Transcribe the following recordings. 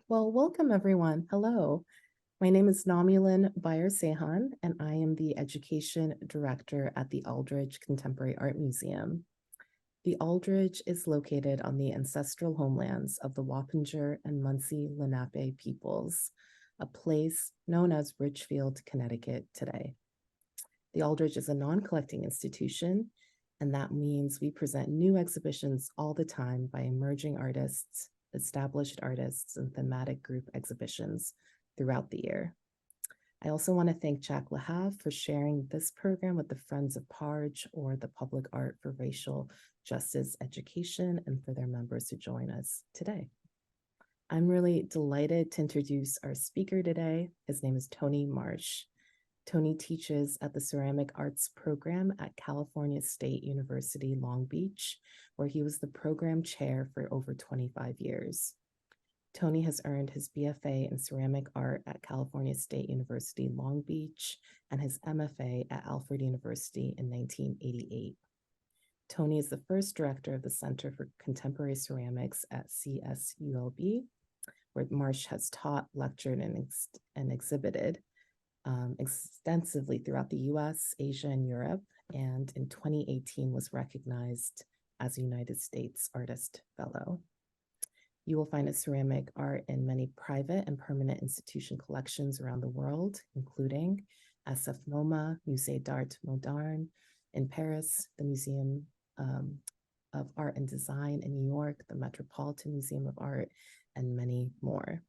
Well, welcome everyone. Hello. My name is Namulin Bayer-Sehan, and I am the Education Director at the Aldridge Contemporary Art Museum. The Aldridge is located on the ancestral homelands of the Wappinger and Munsee Lenape peoples, a place known as Ridgefield, Connecticut today. The Aldridge is a non-collecting institution, and that means we present new exhibitions all the time by emerging artists, established artists, and thematic group exhibitions throughout the year. I also want to thank Jack LaHave for sharing this program with the Friends of Parge, or the Public Art for Racial Justice Education, and for their members to join us today. I'm really delighted to introduce our speaker today. His name is Tony Marsh. Tony teaches at the Ceramic Arts program at California State University, Long Beach, where he was the program chair for over 25 years. Tony has earned his BFA in ceramic art at California State University, Long Beach, and his MFA at Alfred University in 1988. Tony is the first director of the Center for Contemporary Ceramics at CSULB, where Marsh has taught, lectured, and exhibited extensively throughout the US, Asia, and Europe, and in 2018 was recognized as a United States Artist Fellow. You will find his ceramic art in many private and permanent institution collections around the world, including SF MoMA, Musée d'Art Moderne in Paris, the Museum of Art and Design in New York, the Metropolitan Museum of Art, and many more.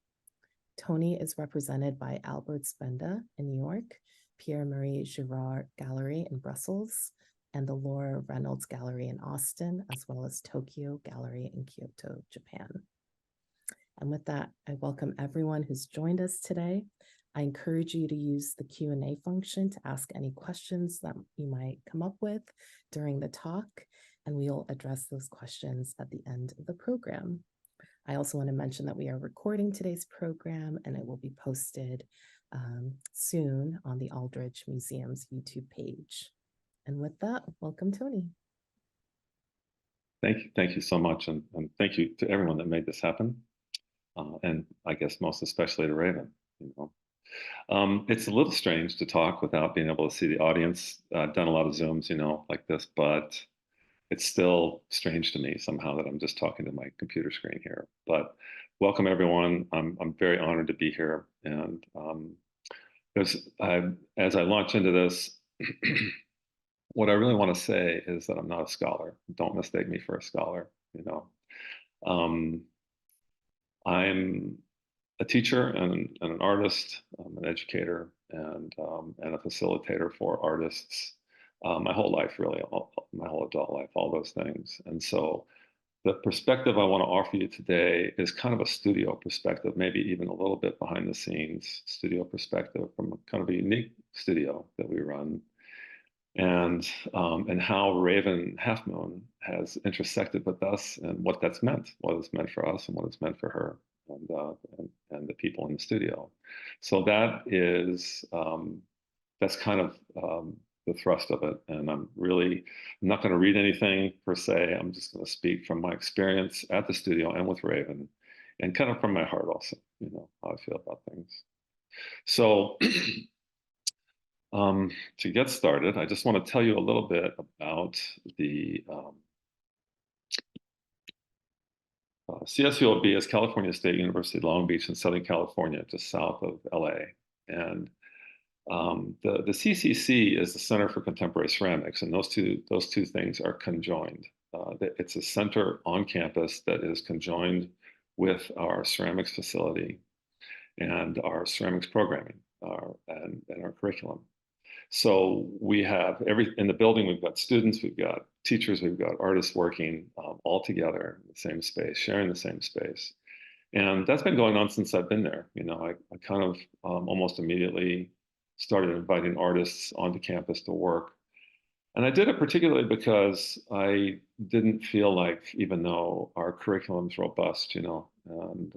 Tony is represented by Albert Spenda in New York, Pierre-Marie Girard Gallery in Brussels, and the Laura Reynolds Gallery in Austin, as well as Tokyo Gallery in Kyoto, Japan. And with that, I welcome everyone who's joined us today. I encourage you to use the Q&A function to ask any questions that you might come up with during the talk, and we'll address those questions at the end of the program. I also want to mention that we are recording today's program, and it will be posted soon on the Aldridge Museum's YouTube page. And with that, welcome, Tony. Thank you so much, and thank you to everyone that made this happen, and I guess most especially to Raven. It's a little strange to talk without being able to see the audience. I've done a lot of Zooms, like this, but it's still strange to me somehow that I'm just talking to my computer screen here. But welcome everyone. I'm very honored to be here. And as I launch into this, what I really want to say is that I'm not a scholar. Don't mistake me for a scholar. I'm a teacher and an artist, an educator, and a facilitator for artists. My whole life, really, my whole adult life, all those things. And so the perspective I want to offer you today is kind of a studio perspective, maybe even a little bit behind the scenes studio perspective from kind of a unique studio that we run, and how Raven Halfmoon has intersected with us and what that's meant, what it's meant for us and what it's meant for her and the people in the studio. So that is, that's kind of the thrust of it. And I'm not going to read anything per se. I'm just going to speak from my experience at the studio and with Raven, and kind of from my heart also, how I feel about things. So to get started, I just want to tell you a little bit about the CSULB is California State University, Long Beach in Southern California, just south of LA. And the CCC is the Center for Contemporary Ceramics, and those two things are conjoined. It's a center on campus that is conjoined with our ceramics facility and our ceramics programming and our curriculum. So we have in the building, we've got students, we've got teachers, we've got artists working all together in the same space, sharing the same space. And that's been going on since I've been there. I kind of almost immediately started inviting artists onto campus to work. And I did it particularly because I didn't feel like, even though our curriculum's robust, and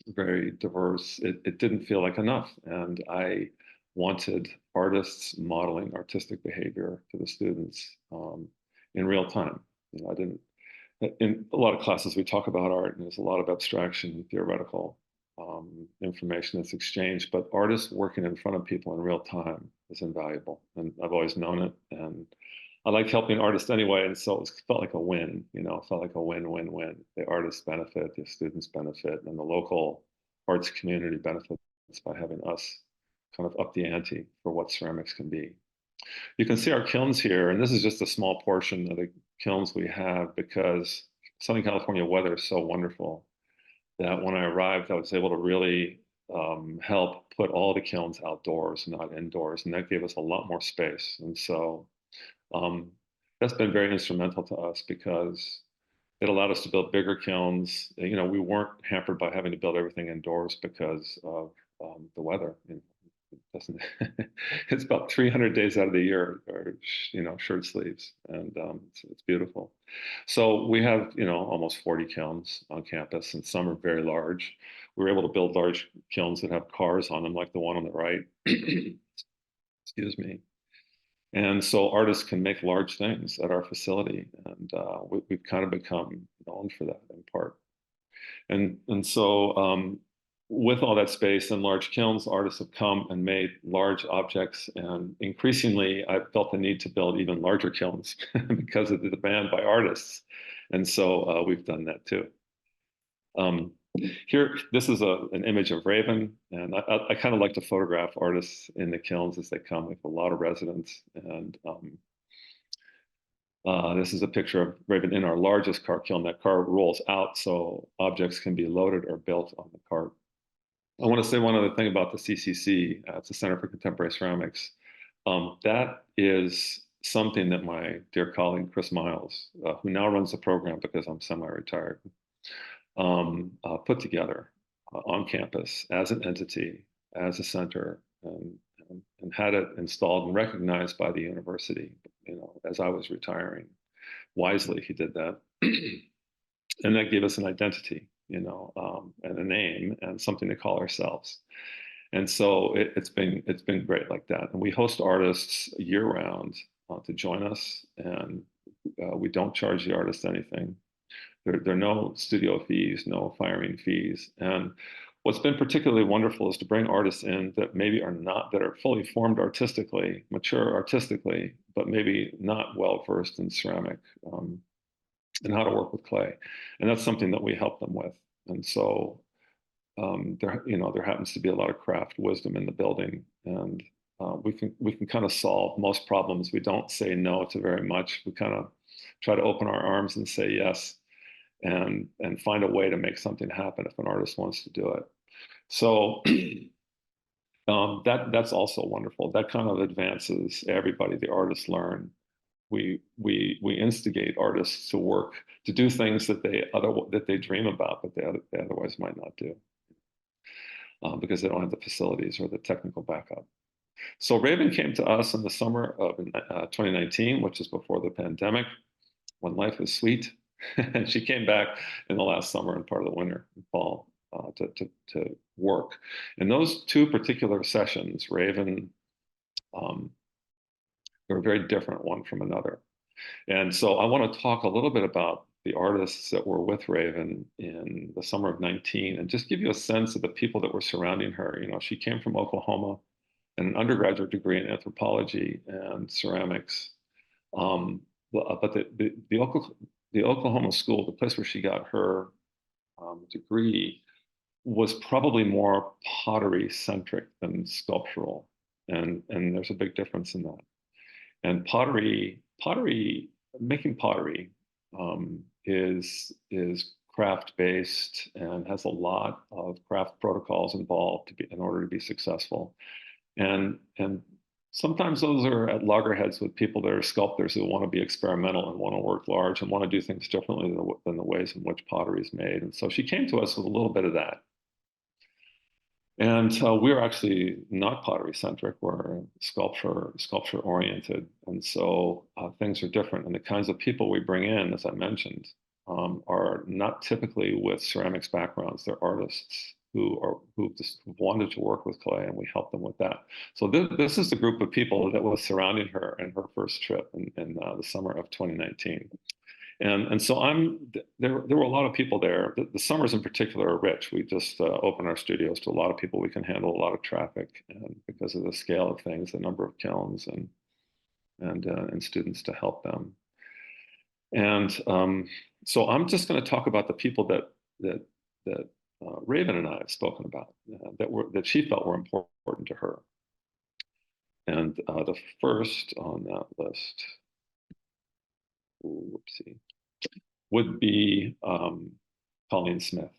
very diverse, it didn't feel like enough. And I wanted artists modeling artistic behavior to the students in real time. in a lot of classes we talk about art, and there's a lot of abstraction and theoretical information that's exchanged, but artists working in front of people in real time is invaluable, and I've always known it, and I like helping artists anyway, and so it felt like a win, you know, it felt like a win-win-win. The artists benefit, the students benefit, and the local arts community benefits by having us kind of up the ante for what ceramics can be. You can see our kilns here, and this is just a small portion of the kilns we have because Southern California weather is so wonderful that when I arrived, I was able to really help put all the kilns outdoors, not indoors, and that gave us a lot more space. And so um, that's been very instrumental to us because it allowed us to build bigger kilns. You know, we weren't hampered by having to build everything indoors because of the weather. It doesn't. It's about 300 days out of the year, or you know, shirt sleeves, and it's beautiful. So we have, you know, almost 40 kilns on campus, and some are very large. We were able to build large kilns that have cars on them, like the one on the right. Excuse me. And so artists can make large things at our facility, and we've kind of become known for that in part. And so with all that space and large kilns, artists have come and made large objects, and increasingly I felt the need to build even larger kilns because of the demand by artists. And so we've done that too. Here, this is an image of Raven, and I kind of like to photograph artists in the kilns as they come. We have a lot of residents, and this is a picture of Raven in our largest car kiln. That car rolls out so objects can be loaded or built on the cart. I want to say one other thing about the CCC. It's the Center for Contemporary Ceramics. That is something that my dear colleague, Chris Miles, who now runs the program because I'm semi-retired, put together on campus as an entity, as a center, and had it installed and recognized by the university, you know, as I was retiring. Wisely, he did that. And that gave us an identity, you know, and a name and something to call ourselves. And so it's been great like that. And we host artists year round to join us, and we don't charge the artist anything. There are no studio fees, no firing fees. And what's been particularly wonderful is to bring artists in that maybe are not, that are fully formed artistically, mature artistically, but maybe not well versed in ceramic and how to work with clay. And that's something that we help them with. And so there, you know, there happens to be a lot of craft wisdom in the building, and we can kind of solve most problems. We don't say no to very much. We kind of try to open our arms and say yes, and find a way to make something happen if an artist wants to do it. So that's also wonderful. That kind of advances everybody. The artists learn. We instigate artists to work, to do things that they dream about, but they otherwise might not do, because they don't have the facilities or the technical backup. So Raven came to us in the summer of 2019, which is before the pandemic, when life was sweet. And she came back in the last summer and part of the winter and fall to work. And those two particular sessions, Raven, they were very different one from another. And so I want to talk a little bit about the artists that were with Raven in the summer of 19 and just give you a sense of the people that were surrounding her. You know, she came from Oklahoma and an undergraduate degree in anthropology and ceramics. But the Oklahoma school, the place where she got her degree, was probably more pottery centric than sculptural, and there's a big difference in that. And making pottery is craft based and has a lot of craft protocols involved in order to be successful. And sometimes those are at loggerheads with people that are sculptors who want to be experimental and want to work large and want to do things differently than the ways in which pottery is made. And so she came to us with a little bit of that. And we're actually not pottery centric, we're sculpture oriented. And so things are different. And the kinds of people we bring in, as I mentioned, are not typically with ceramics backgrounds. They're artists who just wanted to work with clay, and we help them with that. So this is the group of people that was surrounding her in her first trip in the summer of 2019. And so there were a lot of people there. The summers in particular are rich. We just open our studios to a lot of people. We can handle a lot of traffic, and because of the scale of things, the number of kilns and students to help them. And so I'm just going to talk about the people that Raven and I have spoken about, that she felt were important to her. And the first on that list, whoopsie, would be Colleen Smith.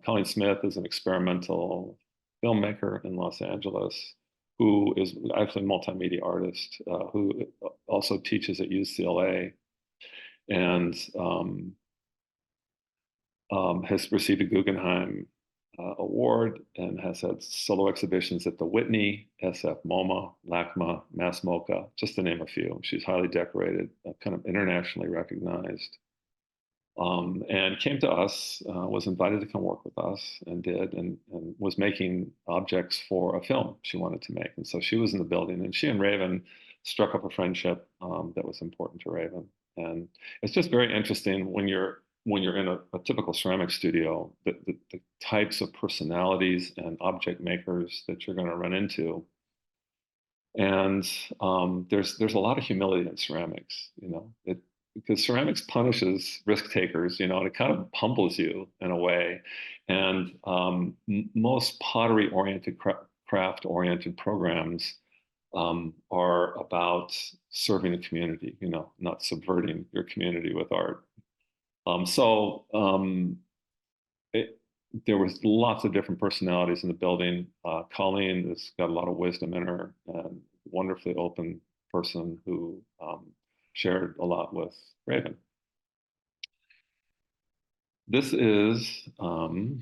Colleen Smith is an experimental filmmaker in Los Angeles who is actually a multimedia artist who also teaches at UCLA and has received a Guggenheim Award and has had solo exhibitions at the Whitney, SF MoMA, LACMA, Mass MoCA, just to name a few. She's highly decorated, kind of internationally recognized. And came to us, was invited to come work with us, and did, and was making objects for a film she wanted to make. And so she was in the building, and she and Raven struck up a friendship that was important to Raven. And it's just very interesting when you're in a typical ceramic studio, the types of personalities and object makers that you're going to run into. And there's a lot of humility in ceramics, because ceramics punishes risk takers, and it kind of humbles you in a way. And most pottery-oriented, craft-oriented programs are about serving the community, not subverting your community with art. There was lots of different personalities in the building. Colleen has got a lot of wisdom in her, and wonderfully open person who shared a lot with Raven. This is Annabelle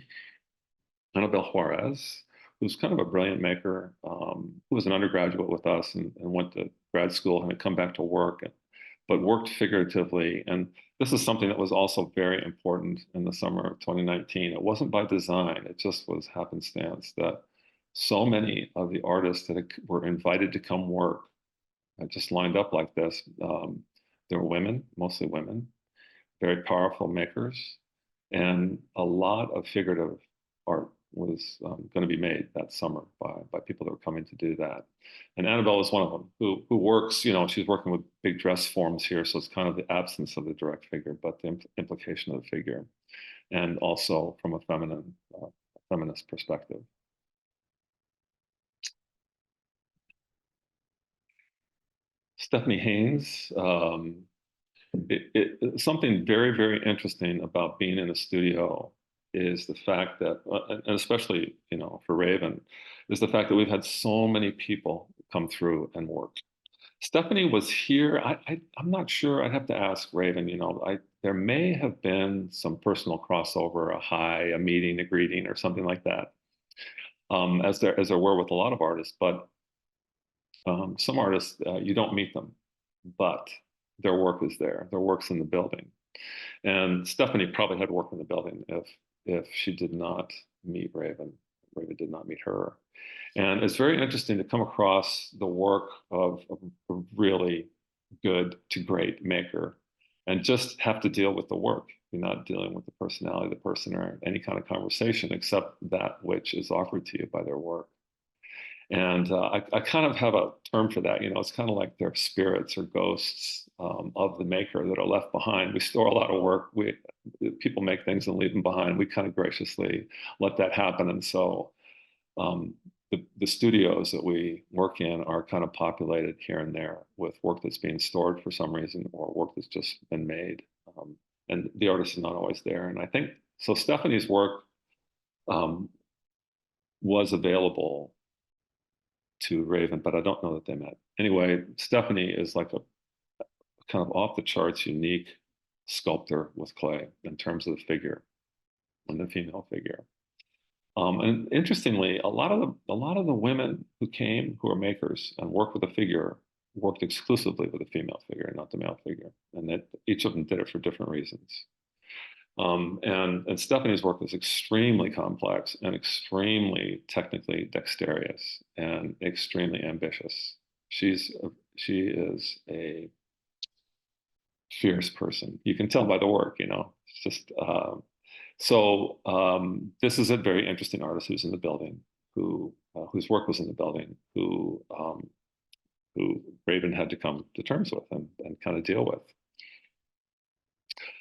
Juarez, who's kind of a brilliant maker, who was an undergraduate with us and went to grad school and had come back to work, but worked figuratively. And this is something that was also very important in the summer of 2019. It wasn't by design, it just was happenstance that so many of the artists that were invited to come work just lined up like this. There were women, mostly women, very powerful makers, and a lot of figurative art was going to be made that summer by people that were coming to do that. And Annabelle is one of them who works, she's working with big dress forms here, so it's kind of the absence of the direct figure, but the implication of the figure, and also from a feminist perspective. Stephanie Haynes, something very, very interesting about being in a studio is the fact that, and especially, for Raven, is the fact that we've had so many people come through and work. Stephanie was here. I'm not sure. I'd have to ask Raven. There may have been some personal crossover, a hi, a meeting, a greeting, or something like that, as there were with a lot of artists. But some artists, you don't meet them, but their work is there. Their work's in the building. And Stephanie probably had work in the building if she did not meet Raven. Raven did not meet her. And it's very interesting to come across the work of a really good to great maker and just have to deal with the work. You're not dealing with the personality of the person or any kind of conversation except that which is offered to you by their work. And I kind of have a term for that. It's kind of like they're spirits or ghosts of the maker that are left behind. We store a lot of work. People make things and leave them behind. We kind of graciously let that happen. And so the studios that we work in are kind of populated here and there with work that's being stored for some reason or work that's just been made. And the artist is not always there. And I think, so Stephanie's work was available to Raven, but I don't know that they met. Anyway, Stephanie is like a kind of off the charts unique sculptor with clay in terms of the figure and the female figure. And interestingly, a lot of the women who came who are makers and worked with a figure worked exclusively with the female figure, not the male figure, and that each of them did it for different reasons. And Stephanie's work was extremely complex and extremely technically dexterous and extremely ambitious. She is fierce person. You can tell by the work, you know. It's just this is a very interesting artist who's in the building, whose work was in the building, who Raven had to come to terms with and kind of deal with.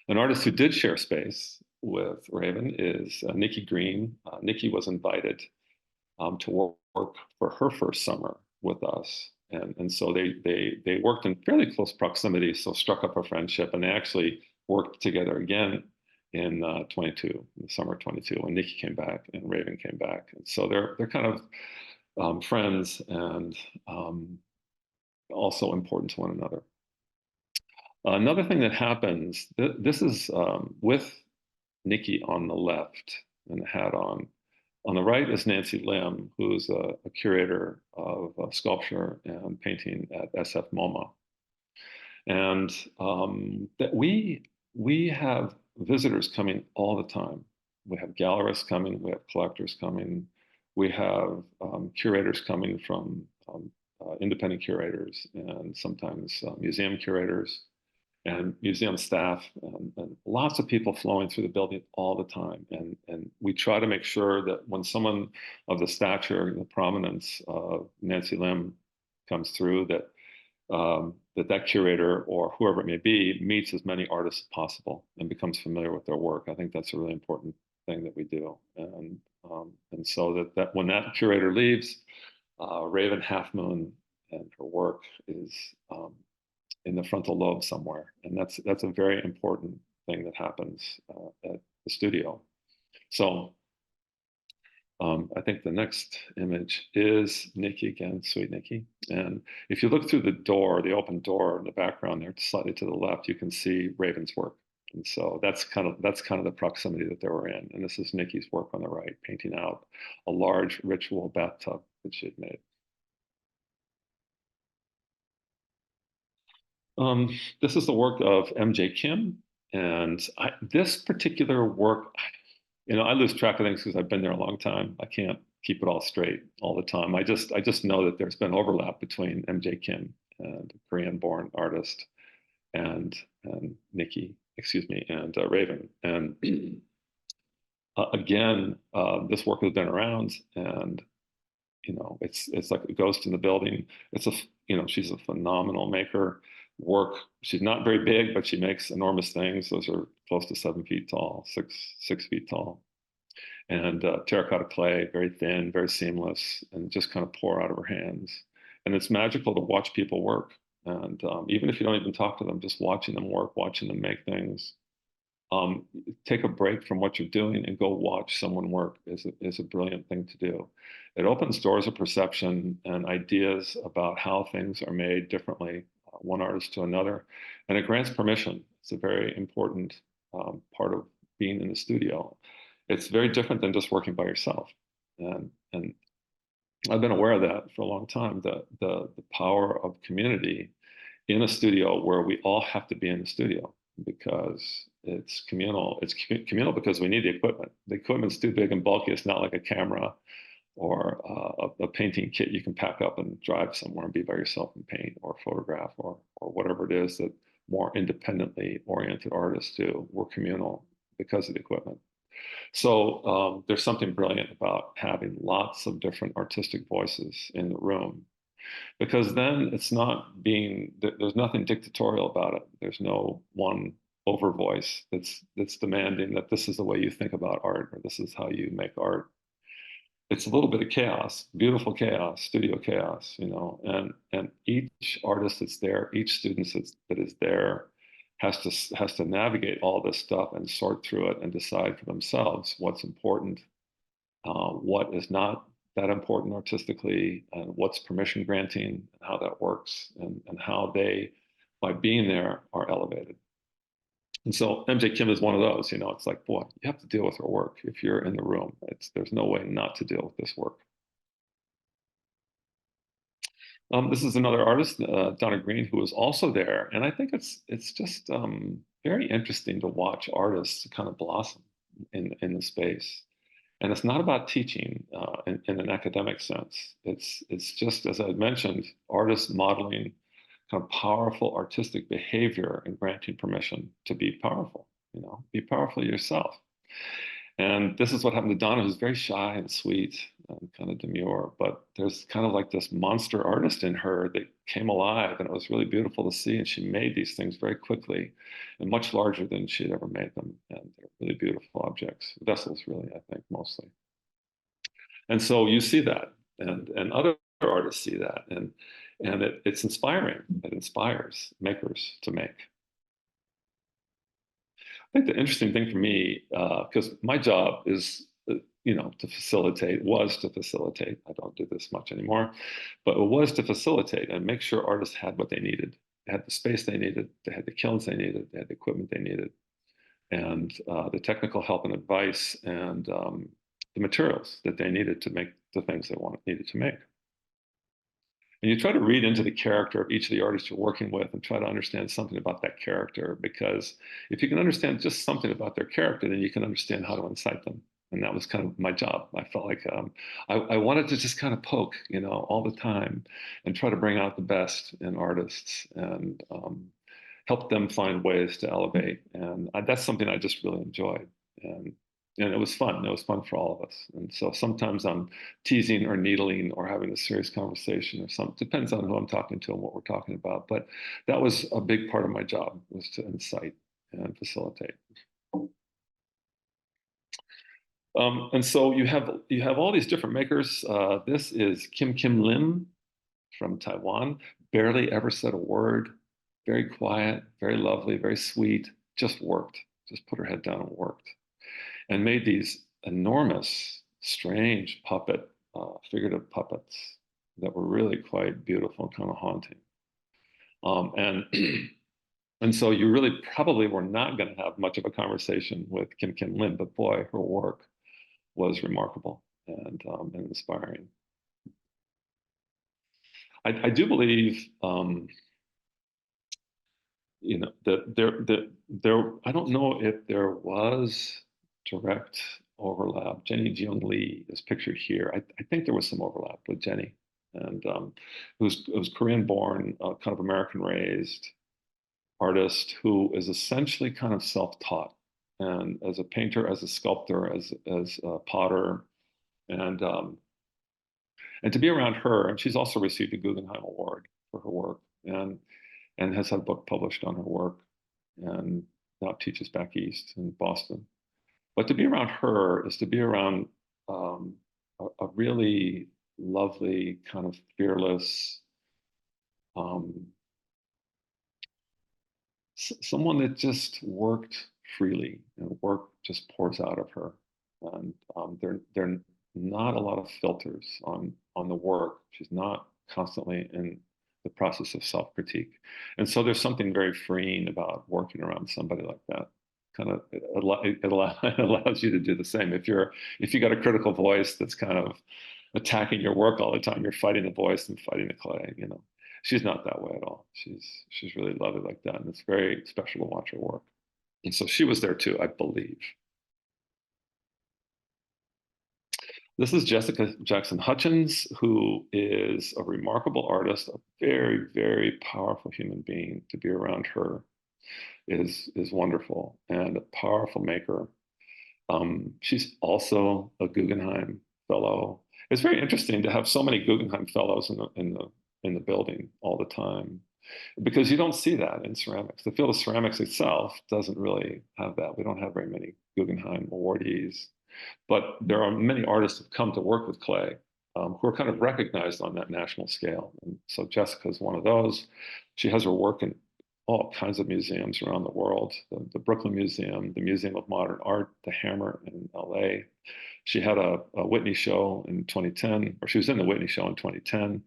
An artist who did share space with Raven is Nikki Green. Nikki was invited to work for her first summer with us. And so they worked in fairly close proximity, so struck up a friendship, and they actually worked together again in 22, in the summer of 22, when Nikki came back and Raven came back. And so they're kind of friends and also important to one another. Another thing that happens, this is with Nikki on the left and the hat on. On the right is Nancy Lim, who's a curator of sculpture and painting at SF MoMA. And that we have visitors coming all the time. We have gallerists coming, we have collectors coming, we have curators coming from independent curators, and sometimes museum curators and museum staff, and lots of people flowing through the building all the time. And we try to make sure that when someone of the stature, the prominence of Nancy Lim comes through, that that curator or whoever it may be meets as many artists as possible and becomes familiar with their work. I think that's a really important thing that we do. And so that when that curator leaves, Raven Halfmoon and her work is in the frontal lobe somewhere, and that's a very important thing that happens at the studio. So I think the next image is Nikki again, sweet Nikki. And if you look through the door, the open door in the background there, slightly to the left, you can see Raven's work. And so that's kind of the proximity that they were in. And this is Nikki's work on the right, painting out a large ritual bathtub that she had made. This is the work of MJ Kim, and this particular work, you know, I lose track of things because I've been there a long time. I can't keep it all straight all the time. I just know that there's been overlap between MJ Kim and Korean-born artist and Nikki, excuse me, and Raven. And again, this work has been around, and you know, it's like a ghost in the building. She's a phenomenal maker. Work. She's not very big, but she makes enormous things. Those are close to 7 feet tall, six feet tall. And terracotta clay, very thin, very seamless, and just kind of pour out of her hands. And it's magical to watch people work. And even if you don't even talk to them, just watching them work, watching them make things. Take a break from what you're doing and go watch someone work is a brilliant thing to do. It opens doors of perception and ideas about how things are made differently, one artist to another, and it grants permission. It's a very important part of being in the studio. It's very different than just working by yourself, and I've been aware of that for a long time. The power of community in a studio where we all have to be in the studio because it's communal. It's communal because we need the equipment. The equipment's too big and bulky. It's not like a camera or a painting kit you can pack up and drive somewhere and be by yourself and paint or photograph or whatever it is that more independently oriented artists do. We're communal because of the equipment. So there's something brilliant about having lots of different artistic voices in the room, because then it's not there's nothing dictatorial about it. There's no one over voice that's demanding that this is the way you think about art or this is how you make art. It's a little bit of chaos, beautiful chaos, studio chaos, you know, and each artist that's there, each student that is there has to navigate all this stuff and sort through it and decide for themselves what's important, what is not that important artistically, and what's permission granting, and how that works, and how they, by being there, are elevated. And so MJ Kim is one of those, you know, it's like, boy, you have to deal with her work if you're in the room. There's no way not to deal with this work. This is another artist, Donna Green, who is also there. And I think it's just very interesting to watch artists kind of blossom in the space. And it's not about teaching in an academic sense. It's just, as I mentioned, artists modeling kind of powerful artistic behavior and granting permission to be powerful, be powerful yourself. And this is what happened to Donna, who's very shy and sweet and kind of demure, but there's kind of like this monster artist in her that came alive, and it was really beautiful to see. And she made these things very quickly and much larger than she'd ever made them. And they're really beautiful objects, vessels, really, I think, mostly. And so you see that, and other artists see that, and it's inspiring. It inspires makers to make. I think the interesting thing for me, because my job is, was to facilitate. I don't do this much anymore, but it was to facilitate and make sure artists had what they needed. They had the space they needed, they had the kilns they needed, they had the equipment they needed, and the technical help and advice, and the materials that they needed to make the things they needed to make. And you try to read into the character of each of the artists you're working with and try to understand something about that character, because if you can understand just something about their character, then you can understand how to incite them. And that was kind of my job. I felt like I wanted to just kind of poke, all the time, and try to bring out the best in artists, and help them find ways to elevate. And that's something I just really enjoyed. And it was fun. It was fun for all of us. And so sometimes I'm teasing or needling or having a serious conversation or something. Depends on who I'm talking to and what we're talking about. But that was a big part of my job, was to incite and facilitate. And so you have all these different makers. This is Kim Lim from Taiwan. Barely ever said a word. Very quiet, very lovely, very sweet. Just worked. Just put her head down and worked. And made these enormous, strange figurative puppets that were really quite beautiful and kind of haunting. And so you really probably were not going to have much of a conversation with Kim Lim, but boy, her work was remarkable and inspiring. I do believe, that there. I don't know if there was direct overlap. Jenny Jiung Lee is pictured here. I think there was some overlap with Jenny, and who's Korean-born, kind of American-raised artist who is essentially kind of self-taught, and as a painter, as a sculptor, as a potter, and to be around her. And she's also received a Guggenheim Award for her work, and has had a book published on her work, and now teaches back east in Boston. But to be around her is to be around a really lovely, kind of fearless, someone that just worked freely, and work just pours out of her. And there are not a lot of filters on the work. She's not constantly in the process of self-critique. And so there's something very freeing about working around somebody like that. Kind of it allows you to do the same. If you got a critical voice that's kind of attacking your work all the time, you're fighting the voice and fighting the clay. She's not that way at all. She's really lovely like that, and it's very special to watch her work. And so she was there too, I believe. This is Jessica Jackson Hutchins, who is a remarkable artist, a very, very powerful human being. To be around her is wonderful, and a powerful maker. She's also a Guggenheim Fellow. It's very interesting to have so many Guggenheim Fellows in the building all the time, because you don't see that in ceramics. The field of ceramics itself doesn't really have that. We don't have very many Guggenheim awardees. But there are many artists who've come to work with clay, who are kind of recognized on that national scale. And so Jessica is one of those. She has her work in all kinds of museums around the world, the Brooklyn Museum, the Museum of Modern Art, the Hammer in LA. She had a Whitney show in 2010, or she was in the Whitney show in 2010,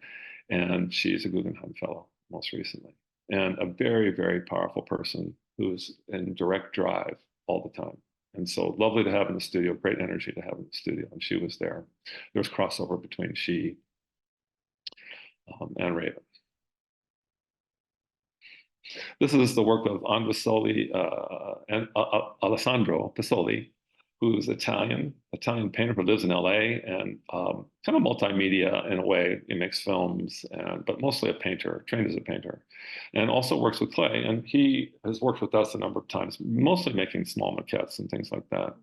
and she's a Guggenheim Fellow most recently. And a very, very powerful person who's in direct drive all the time. And so lovely to have in the studio, great energy to have in the studio. And she was there. There was crossover between she and Raven. This is the work of Andresoli and Alessandro Pisoli, who's Italian painter who lives in LA and kind of multimedia in a way. He makes films, but mostly a painter, trained as a painter, and also works with clay. And he has worked with us a number of times, mostly making small maquettes and things like that.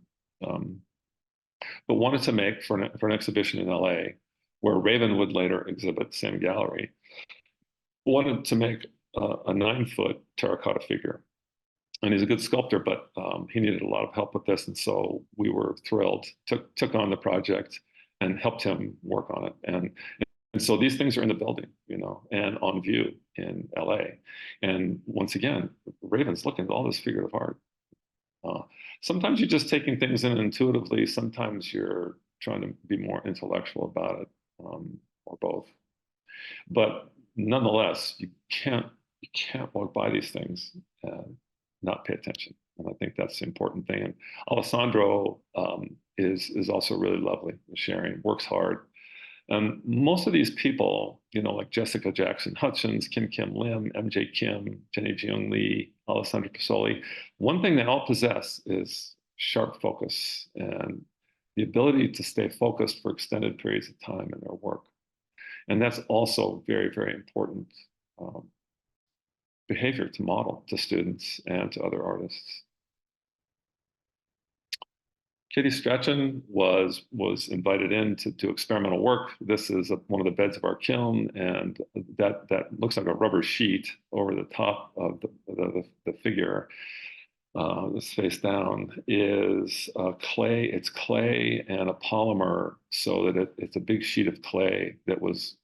But wanted to make for an exhibition in LA, where Raven would later exhibit, same gallery, wanted to make a 9-foot terracotta figure. And he's a good sculptor, but he needed a lot of help with this. And so we were thrilled, took on the project and helped him work on it. And so these things are in the building, and on view in LA. And once again, Raven's looking at all this figurative art. Sometimes you're just taking things in intuitively. Sometimes you're trying to be more intellectual about it, or both. But nonetheless, you can't walk by these things and not pay attention. And I think that's the important thing. And Alessandro is also really lovely, sharing, works hard. And most of these people, like Jessica Jackson Hutchins, Kim Lim, MJ Kim, Jenny Jiung Lee, Alessandro Pisoli, one thing they all possess is sharp focus and the ability to stay focused for extended periods of time in their work. And that's also very, very important behavior to model to students and to other artists. Katie Strachan was invited in to do experimental work. This is one of the beds of our kiln, and that looks like a rubber sheet over the top of the figure. This face down is clay. It's clay and a polymer, so that it's a big sheet of clay that was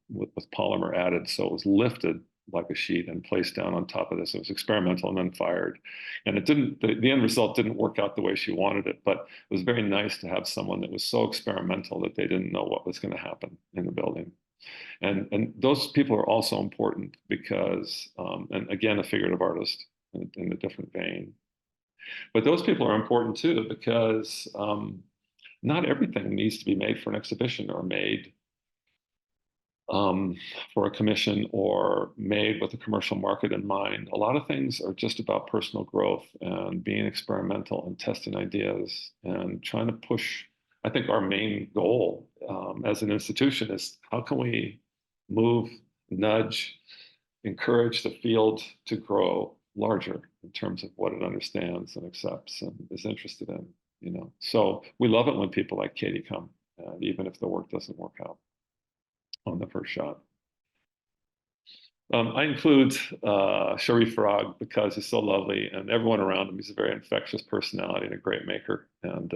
with polymer added. So it was lifted like a sheet and placed down on top of this. It was experimental and then fired. And it didn't, the end result didn't work out the way she wanted it, but it was very nice to have someone that was so experimental that they didn't know what was going to happen in the building. And those people are also important because, and again, a figurative artist in a different vein. But those people are important too, because not everything needs to be made for an exhibition or made for a commission or made with a commercial market in mind. A lot of things are just about personal growth and being experimental and testing ideas and trying to push. I think our main goal as an institution is how can we move, nudge, encourage the field to grow larger in terms of what it understands and accepts and is interested in, So we love it when people like Katie come, even if the work doesn't work out on the first shot. I include Sharif Farag because he's so lovely, and everyone around him, he's a very infectious personality and a great maker, and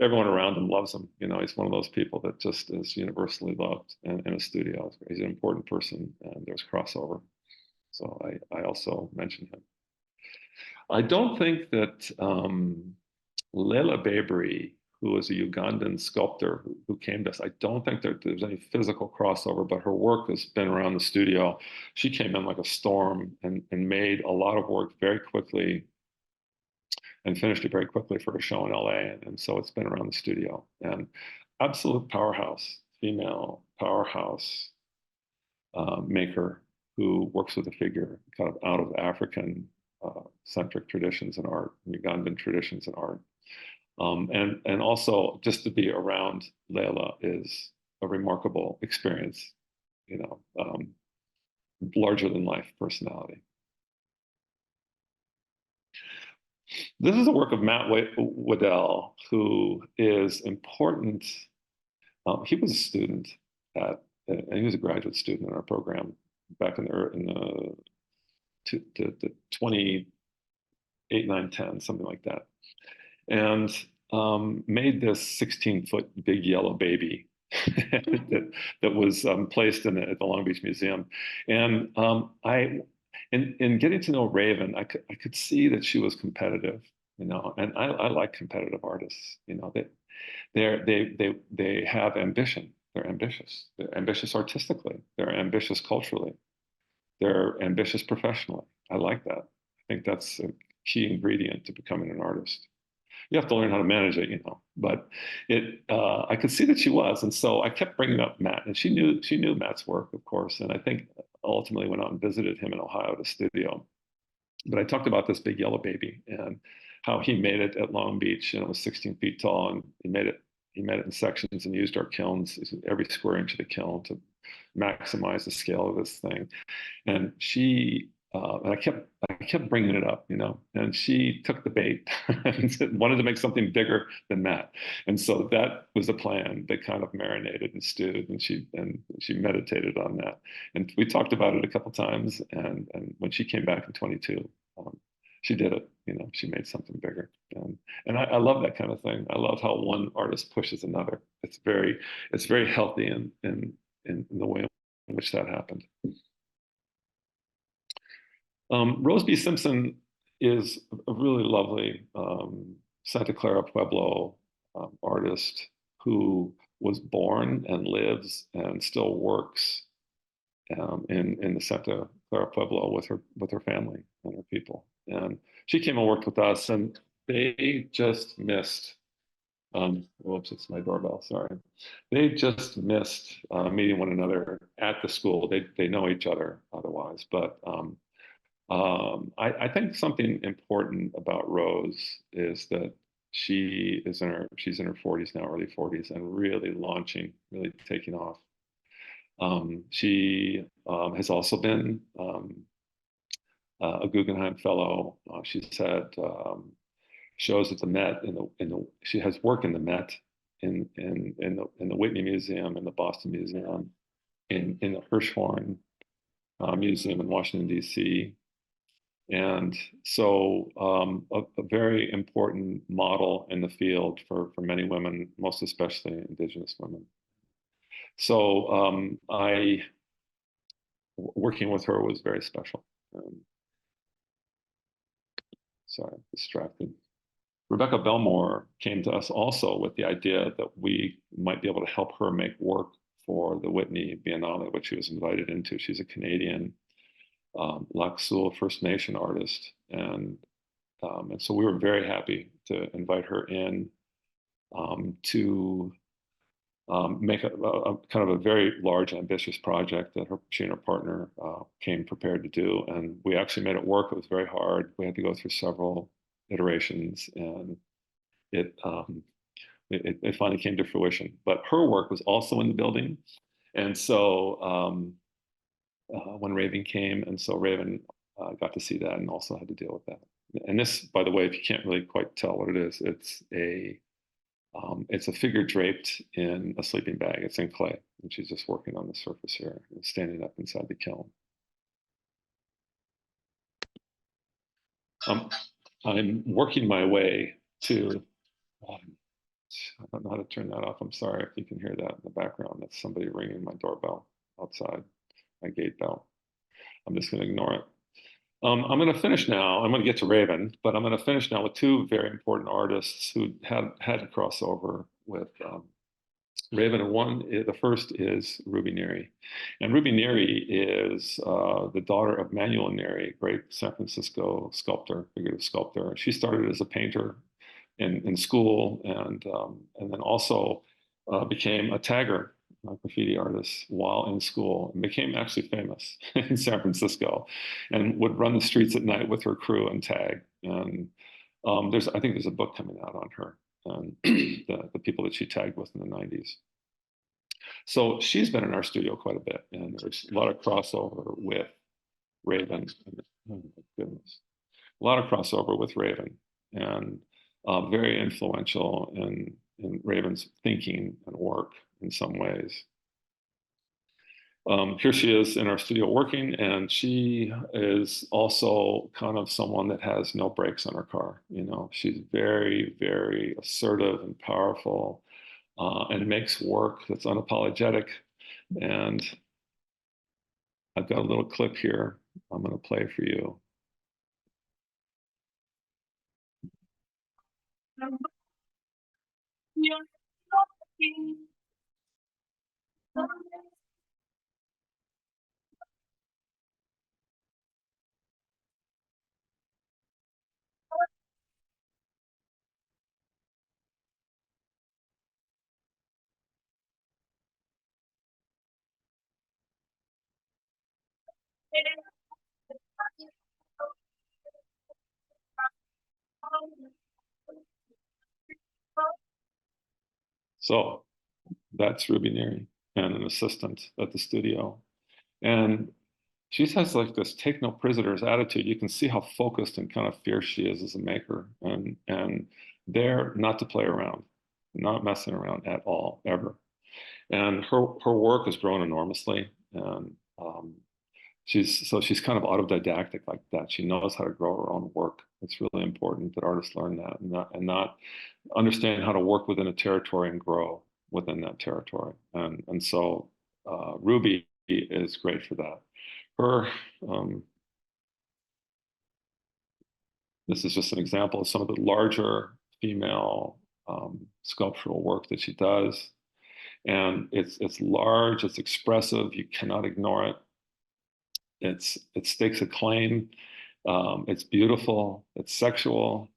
everyone around him loves him. He's one of those people that just is universally loved in a studio. He's an important person, and there's crossover. So I also mention him. I don't think that Leila Babri, who was a Ugandan sculptor who came to us, I don't think that there's any physical crossover, but her work has been around the studio. She came in like a storm and made a lot of work very quickly and finished it very quickly for a show in LA. And so it's been around the studio. And absolute powerhouse, female powerhouse maker who works with a figure kind of out of African centric traditions in art, Ugandan traditions in art. And also just to be around Leila is a remarkable experience, larger than life personality. This is a work of Matt Waddell, who is important. He was a student and he was a graduate student in our program back in the 28, 9, 10, something like that. And made this 16-foot big yellow baby that was placed at the Long Beach Museum. And in getting to know Raven, I could see that she was competitive, and I like competitive artists. They have ambition. They're ambitious. They're ambitious artistically. They're ambitious culturally. They're ambitious professionally. I like that. I think that's a key ingredient to becoming an artist. You have to learn how to manage it, but I could see that she was. And so I kept bringing up Matt, and she knew Matt's work, of course. And I think ultimately went out and visited him in Ohio at a studio. But I talked about this big yellow baby, and how he made it at Long Beach, and it was 16 feet tall, and he made it in sections and used our kilns, every square inch of the kiln, to maximize the scale of this thing. And and I kept bringing it up, and she took the bait and wanted to make something bigger than that. And so that was the plan. They kind of marinated and stewed, and she meditated on that. And we talked about it a couple times. And when she came back in 22, she did it. She made something bigger. And I love that kind of thing. I love how one artist pushes another. It's very healthy in the way in which that happened. Rose B. Simpson is a really lovely Santa Clara Pueblo artist who was born and lives and still works in the Santa Clara Pueblo with her family and her people. And she came and worked with us, and they just missed. Whoops, it's my doorbell. Sorry. They just missed meeting one another at the school. They know each other otherwise, but I think something important about Rose is that she's in her 40s now, early 40s, and really launching, really taking off. She has also been a Guggenheim Fellow. She's had shows at the Met. She has work in the Met, in the Whitney Museum, in the Boston Museum, in the Hirshhorn Museum in Washington, D.C. And so a very important model in the field for many women, most especially Indigenous women. So working with her was very special. Sorry, I'm distracted. Rebecca Belmore came to us also with the idea that we might be able to help her make work for the Whitney Biennale, which she was invited into. She's a Canadian Lac Seul First Nation artist. And so we were very happy to invite her in to make a kind of a very large, ambitious project that she and her partner came prepared to do. And we actually made it work. It was very hard. We had to go through several iterations, and it finally came to fruition. But her work was also in the building. And so when Raven came, and so Raven got to see that and also had to deal with that. And this, by the way, if you can't really quite tell what it is, it's a figure draped in a sleeping bag. It's in clay, and she's just working on the surface here, standing up inside the kiln. I'm working my way to. I don't know how to turn that off. I'm sorry if you can hear that in the background. That's somebody ringing my doorbell outside, my gate bell. I'm just going to ignore it. I'm going to finish now. I'm going to get to Raven, but I'm going to finish now with two very important artists who had a crossover with Raven. And the first is Ruby Neary. And Ruby Neary is the daughter of Manuel Neary, great San Francisco sculptor, figurative sculptor. She started as a painter in school, and then also became a tagger, a graffiti artist, while in school, and became actually famous in San Francisco, and would run the streets at night with her crew and tag. And I think there's a book coming out on her and the people that she tagged with in the 90s. So she's been in our studio quite a bit, and there's a lot of crossover with Raven. Oh my goodness, a lot of crossover with Raven, and very influential in Raven's thinking and work in some ways. Here she is in our studio working, and she is also kind of someone that has no brakes on her car. She's very, very assertive and powerful, and makes work that's unapologetic. And I've got a little clip here I'm going to play for you. So that's Ruby Neary and an assistant at the studio. And she has like this take no prisoners attitude. You can see how focused and kind of fierce she is as a maker. And they're not to play around, not messing around at all, ever. And her work has grown enormously. And she's kind of autodidactic like that. She knows how to grow her own work. It's really important that artists learn that and not understand how to work within a territory and grow within that territory. And so Ruby is great for that. Her this is just an example of some of the larger female sculptural work that she does. And it's large, it's expressive, you cannot ignore it. It stakes a claim. It's beautiful, it's sexual,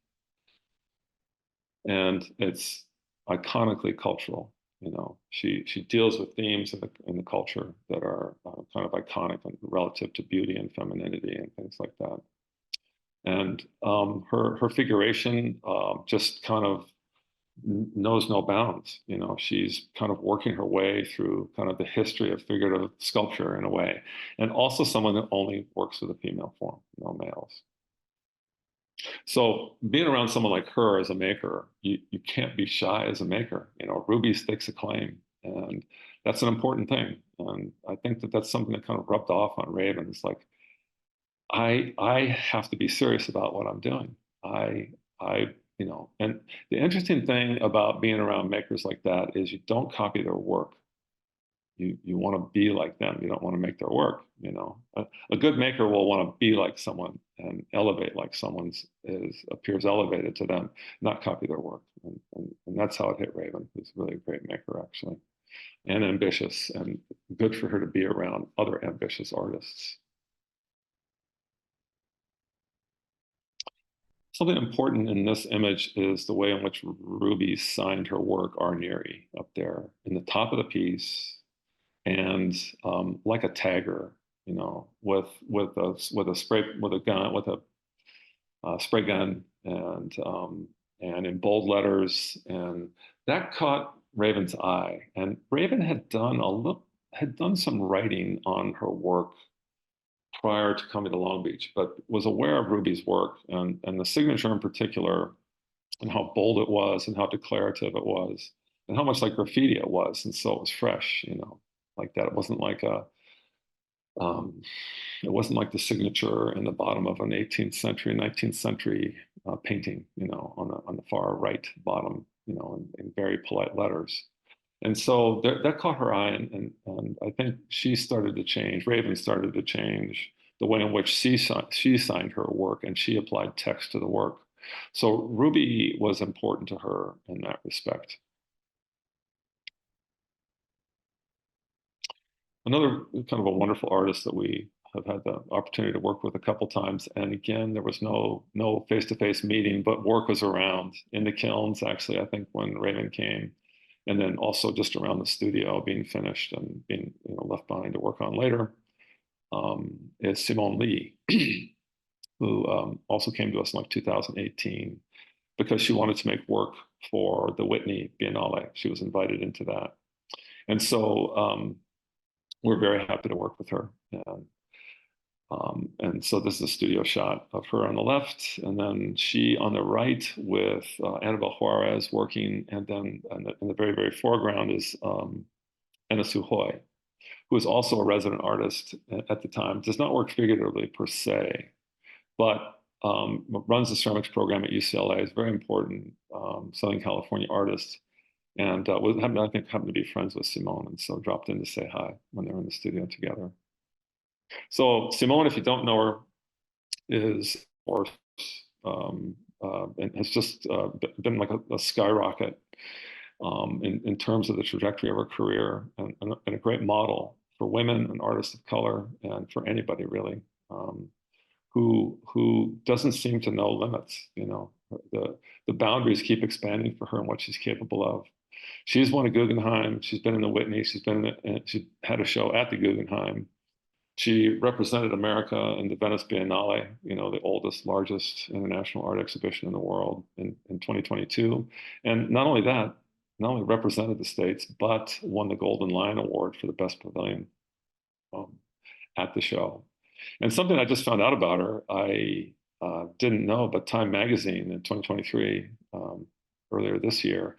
and it's iconically cultural. You know, she deals with themes in the culture that are kind of iconic and relative to beauty and femininity and things like that. And her figuration just kind of knows no bounds. You know, she's kind of working her way through kind of the history of figurative sculpture in a way, and also someone that only works with a female form, no males. So being around someone like her as a maker, you can't be shy as a maker. You know, Ruby stakes a claim, and that's an important thing. And I think that that's something that kind of rubbed off on Raven. It's like, I have to be serious about what I'm doing. You know, and the interesting thing about being around makers like that is you don't copy their work. You want to be like them. You don't want to make their work. You know, a good maker will want to be like someone and elevate like someone's appears elevated to them, not copy their work. And that's how it hit Raven, who's really a great maker actually, and ambitious, and good for her to be around other ambitious artists. Something important in this image is the way in which Ruby signed her work, Our Neary, up there in the top of the piece, and like a tagger, you know, with a spray with a gun with a spray gun and in bold letters, and that caught Raven's eye. And Raven had done some writing on her work prior to coming to Long Beach, but was aware of Ruby's work and the signature in particular, and how bold it was, and how declarative it was, and how much like graffiti it was. And so it was fresh, you know, like that. It wasn't like um, it wasn't like the signature in the bottom of an 18th century, 19th century painting, you know, on the far right bottom, you know, in very polite letters. And so that caught her eye, and I think she started to change. Raven started to change the way in which she signed her work, and she applied text to the work. So Ruby was important to her in that respect. Another kind of a wonderful artist that we have had the opportunity to work with a couple times, and again, there was no face-to-face meeting, but work was around in the kilns, actually, I think, when Raven came, and then also just around the studio being finished and being, you know, left behind to work on later, is Simone Lee, who also came to us in like 2018 because she wanted to make work for the Whitney Biennale. She was invited into that. And so we're very happy to work with her. And so this is a studio shot of her on the left, and then she on the right with Annabelle Juarez working, and then in the very, very foreground is Anna Suhoy, who is also a resident artist at the time, does not work figuratively per se, but runs the ceramics program at UCLA, is a very important Southern California artist, and I think happened to be friends with Simone, and so dropped in to say hi when they were in the studio together. So Simone, if you don't know her, is or and has just been like a skyrocket in terms of the trajectory of her career, and a great model for women and artists of color, and for anybody really, who doesn't seem to know limits. You know, the boundaries keep expanding for her and what she's capable of. She's won a Guggenheim. She's been in the Whitney. She had a show at the Guggenheim. She represented America in the Venice Biennale, the oldest, largest international art exhibition in the world in 2022. And not only that, not only represented the States, but won the Golden Lion Award for the best pavilion um, at the show. And something I just found out about her, I didn't know, but Time Magazine in 2023, earlier this year,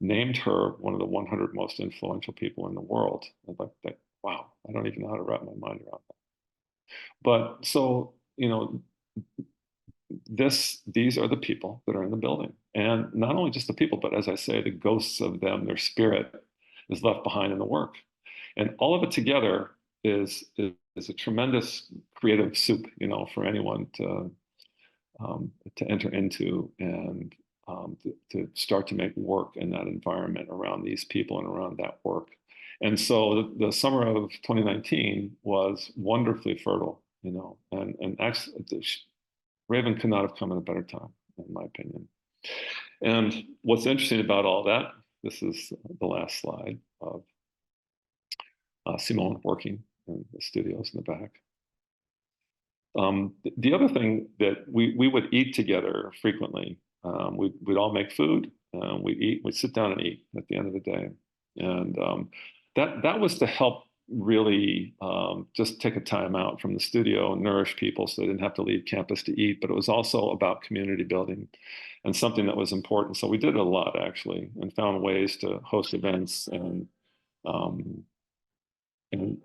named her one of the 100 most influential people in the world. I'm like, wow, I don't even know how to wrap my mind around that. But so, these are the people that are in the building. And not only just the people, but as I say, the ghosts of them, their spirit is left behind in the work. And all of it together is a tremendous creative soup, for anyone to enter into and to start to make work in that environment around these people and around that work. And so the summer of 2019 was wonderfully fertile, and actually Raven could not have come at a better time, in my opinion. And what's interesting about all that, this is the last slide of Simone working in the studios in the back. The other thing that we would eat together frequently, we'd all make food, we'd sit down and eat at the end of the day. And that was to help really just take a time out from the studio and nourish people so they didn't have to leave campus to eat, but it was also about community building and something that was important. So we did it a lot, actually, and found ways to host events and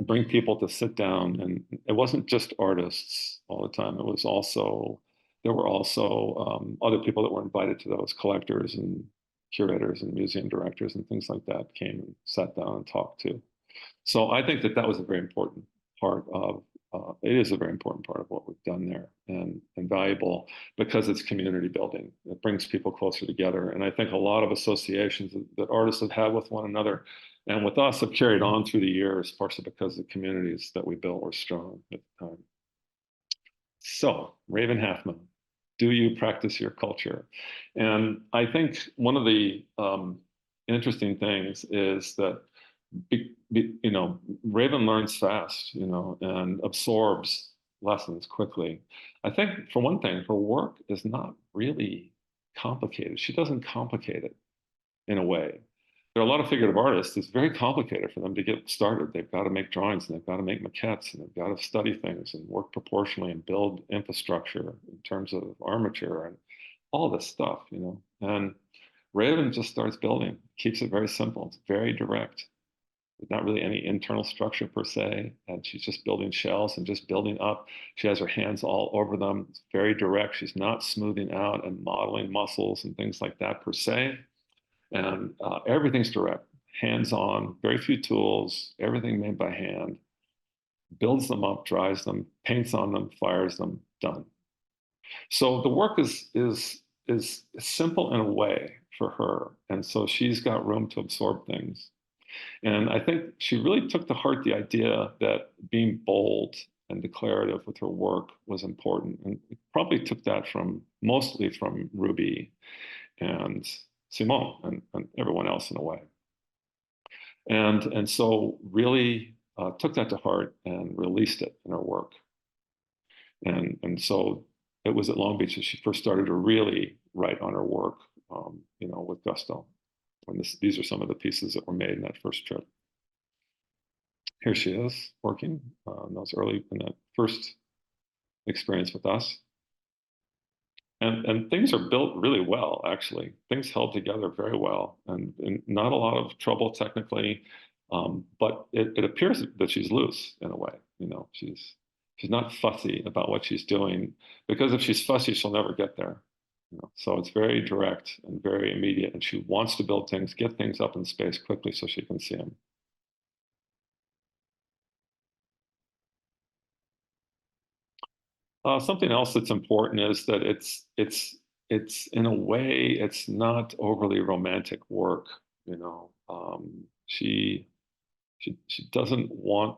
bring people to sit down. And it wasn't just artists all the time. There were also other people that were invited to those, collectors and curators and museum directors and things like that came and sat down and talked to. So I think that was a very important part of, it is a very important part of what we've done there, and valuable because it's community building. It brings people closer together. And I think a lot of associations that artists have had with one another and with us have carried on through the years, partially because the communities that we built were strong at the time. So, Raven Halfmoon, do you practice your culture? And I think one of the interesting things is that Raven learns fast, and absorbs lessons quickly. I think, for one thing, her work is not really complicated. She doesn't complicate it in a way. There are a lot of figurative artists. It's very complicated for them to get started. They've got to make drawings, and they've got to make maquettes, and they've got to study things and work proportionally and build infrastructure in terms of armature and all this stuff, And Raven just starts building, keeps it very simple. It's very direct. There's not really any internal structure per se, and she's just building shells and just building up. She has her hands all over them. It's very direct. She's not smoothing out and modeling muscles and things like that per se. And everything's direct, hands-on, very few tools, everything made by hand, builds them up, dries them, paints on them, fires them, done. So the work is simple in a way for her. And so she's got room to absorb things. And I think she really took to heart the idea that being bold and declarative with her work was important. And probably took that mostly from Ruby and Simone and everyone else in a way. And so really took that to heart and released it in her work. And so it was at Long Beach that she first started to really write on her work, with gusto. And these are some of the pieces that were made in that first trip. Here she is working in that first experience with us. And things are built really well, actually. Things held together very well, and not a lot of trouble technically, but it appears that she's loose in a way. She's not fussy about what she's doing, because if she's fussy, she'll never get there. So it's very direct and very immediate, and she wants to build things, get things up in space quickly so she can see them. Something else that's important is that it's in a way, it's not overly romantic work. She doesn't want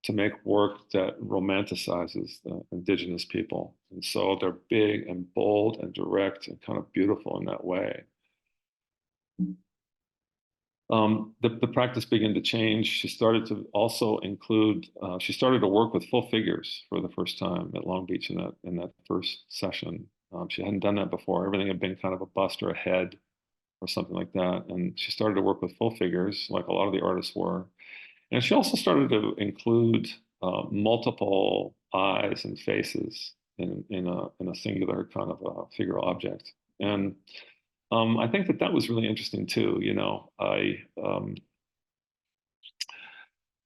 to make work that romanticizes indigenous people, and so they're big and bold and direct and kind of beautiful in that way. The practice began to change. She started to also include, she started to work with full figures for the first time at Long Beach in that first session. She hadn't done that before. Everything had been kind of a bust or a head or something like that. And she started to work with full figures, like a lot of the artists were. And she also started to include multiple eyes and faces in a singular kind of a figural object. And I think that was really interesting too. You know,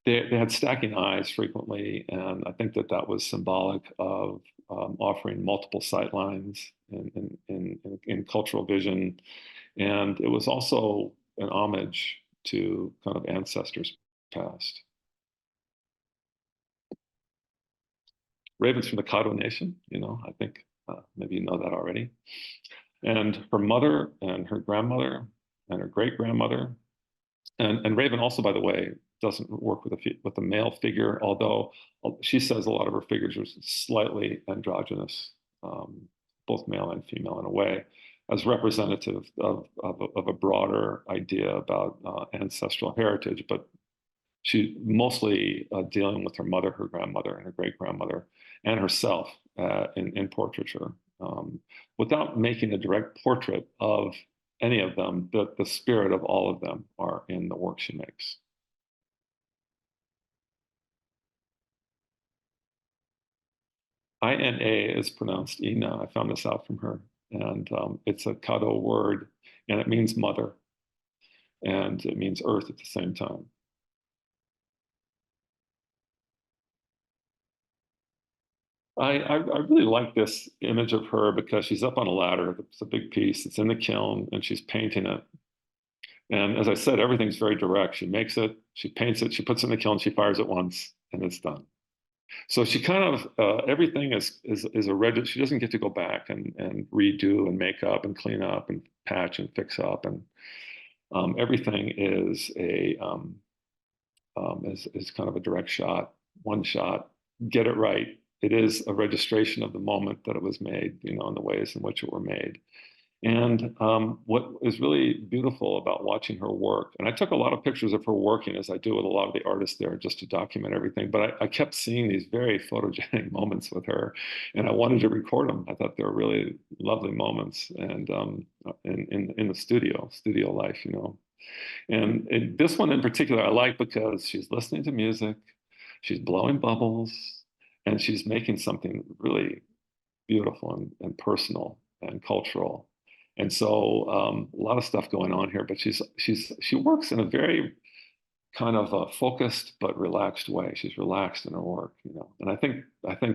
they had stacking eyes frequently, and I think that was symbolic of offering multiple sight lines in cultural vision, and it was also an homage to kind of ancestors past. Raven's from the Caddo Nation, you know, I think maybe you know that already. And her mother and her grandmother and her great grandmother, and Raven also, by the way, doesn't work with a male figure, although she says a lot of her figures are slightly androgynous, both male and female in a way, as representative of a broader idea about ancestral heritage. But she mostly dealing with her mother, her grandmother, and her great grandmother, and herself in portraiture, without making a direct portrait of any of them. The spirit of all of them are in the work she makes. INA is pronounced Ina. I found this out from her, and it's a Caddo word, and it means mother, and it means earth at the same time. I really like this image of her because she's up on a ladder. It's a big piece. It's in the kiln, and she's painting it. And as I said, everything's very direct. She makes it, she paints it, she puts it in the kiln, she fires it once, and it's done. So she kind of everything is a register. She doesn't get to go back and redo and make up and clean up and patch and fix up, and everything is is kind of a direct shot, one shot, get it right. It is a registration of the moment that it was made, you know, and the ways in which it were made. And what is really beautiful about watching her work, and I took a lot of pictures of her working as I do with a lot of the artists there just to document everything, but I kept seeing these very photogenic moments with her, and I wanted to record them. I thought they were really lovely moments, and in the studio life, you know. And this one in particular I like because she's listening to music, she's blowing bubbles, and she's making something really beautiful and personal and cultural. And so a lot of stuff going on here, but she works in a very kind of a focused but relaxed way. She's relaxed in her work, you know, and I think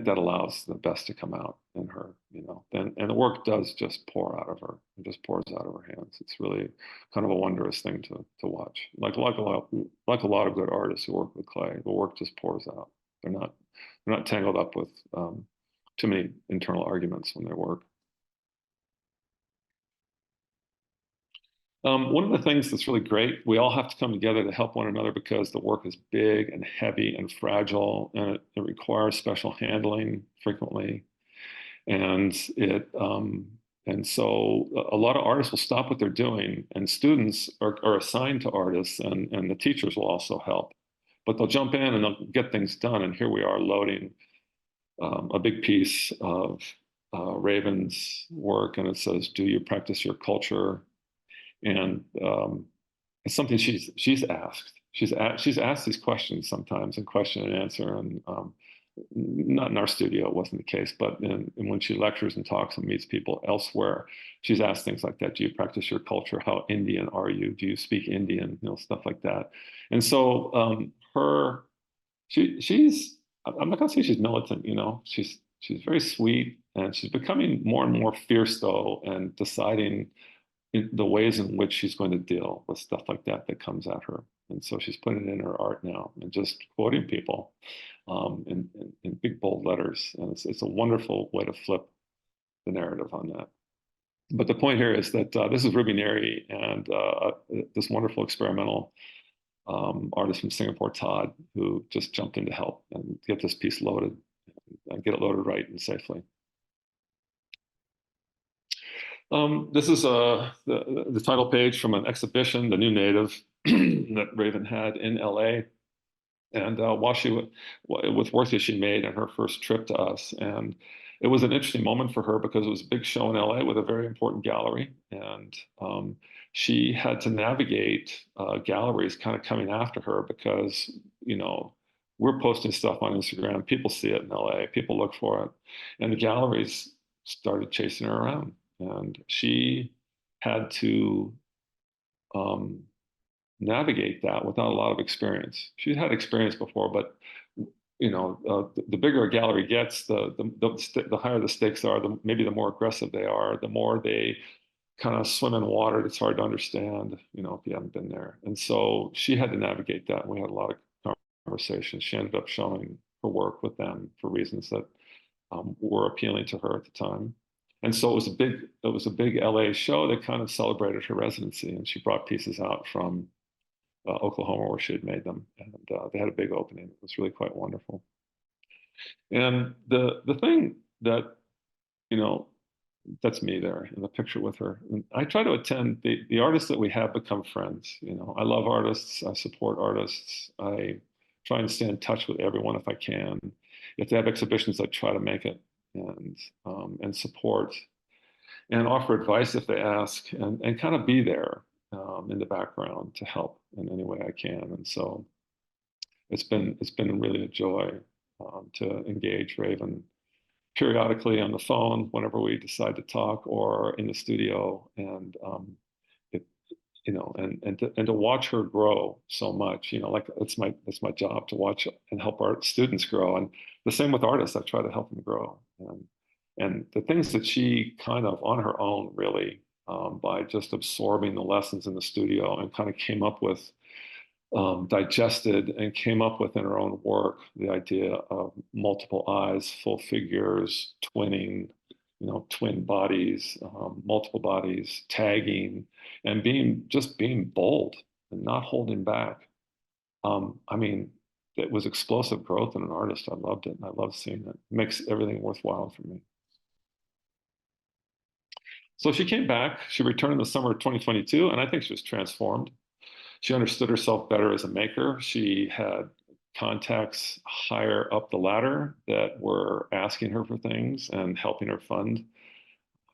that allows the best to come out in her, you know, and the work does just pour out of her. It just pours out of her hands. It's really kind of a wondrous thing to watch. Like a lot of good artists who work with clay, the work just pours out. They're not tangled up with too many internal arguments when they work. One of the things that's really great, we all have to come together to help one another because the work is big and heavy and fragile, and it requires special handling frequently. And and so a lot of artists will stop what they're doing, and students are assigned to artists, and the teachers will also help. But they'll jump in and they'll get things done. And here we are loading a big piece of Raven's work, and it says, "Do you practice your culture?" And it's something she's asked. She's asked these questions sometimes in question and answer, and not in our studio, it wasn't the case, but when she lectures and talks and meets people elsewhere, she's asked things like that. Do you practice your culture? How Indian are you? Do you speak Indian? You know, stuff like that. And so she's I'm not gonna say she's militant, you know, she's very sweet, and she's becoming more and more fierce though, and deciding the ways in which she's going to deal with stuff like that comes at her. And so she's putting it in her art now and just quoting people in big bold letters. And it's a wonderful way to flip the narrative on that. But the point here is that this is Ruby Neri and this wonderful experimental artist from Singapore, Todd, who just jumped in to help and get this piece loaded and get it loaded right and safely. This is the title page from an exhibition, The New Native, that Raven had in LA. And while with work that she made on her first trip to us. And it was an interesting moment for her because it was a big show in LA with a very important gallery. And she had to navigate galleries kind of coming after her because, we're posting stuff on Instagram, people see it in LA, people look for it. And the galleries started chasing her around. And she had to navigate that without a lot of experience. She'd had experience before, but the bigger a gallery gets, the higher the stakes are, maybe the more aggressive they are, the more they kind of swim in water that's hard to understand, if you haven't been there. And so she had to navigate that. And we had a lot of conversations. She ended up showing her work with them for reasons that were appealing to her at the time. And so it was a big LA show that kind of celebrated her residency. And she brought pieces out from Oklahoma where she had made them. And they had a big opening. It was really quite wonderful. And the thing that, that's me there in the picture with her. And I try to attend the artists that we have become friends. I love artists. I support artists. I try and stay in touch with everyone if I can. If they have exhibitions, I try to make it and support and offer advice if they ask and kind of be there in the background to help in any way I can. And so it's been really a joy to engage Raven periodically on the phone whenever we decide to talk or in the studio. And it, and to watch her grow so much, like it's my job to watch and help our students grow. And the same with artists, I try to help them grow. And the things that she kind of on her own really by just absorbing the lessons in the studio and kind of came up with digested and came up with in her own work the idea of multiple eyes, full figures, twinning, twin bodies, multiple bodies, tagging, and being bold and not holding back. I mean, it was explosive growth in an artist. I loved it. I love seeing it. It makes everything worthwhile for me. So she came back. She returned in the summer of 2022, and I think she was transformed. She understood herself better as a maker. She had contacts higher up the ladder that were asking her for things and helping her fund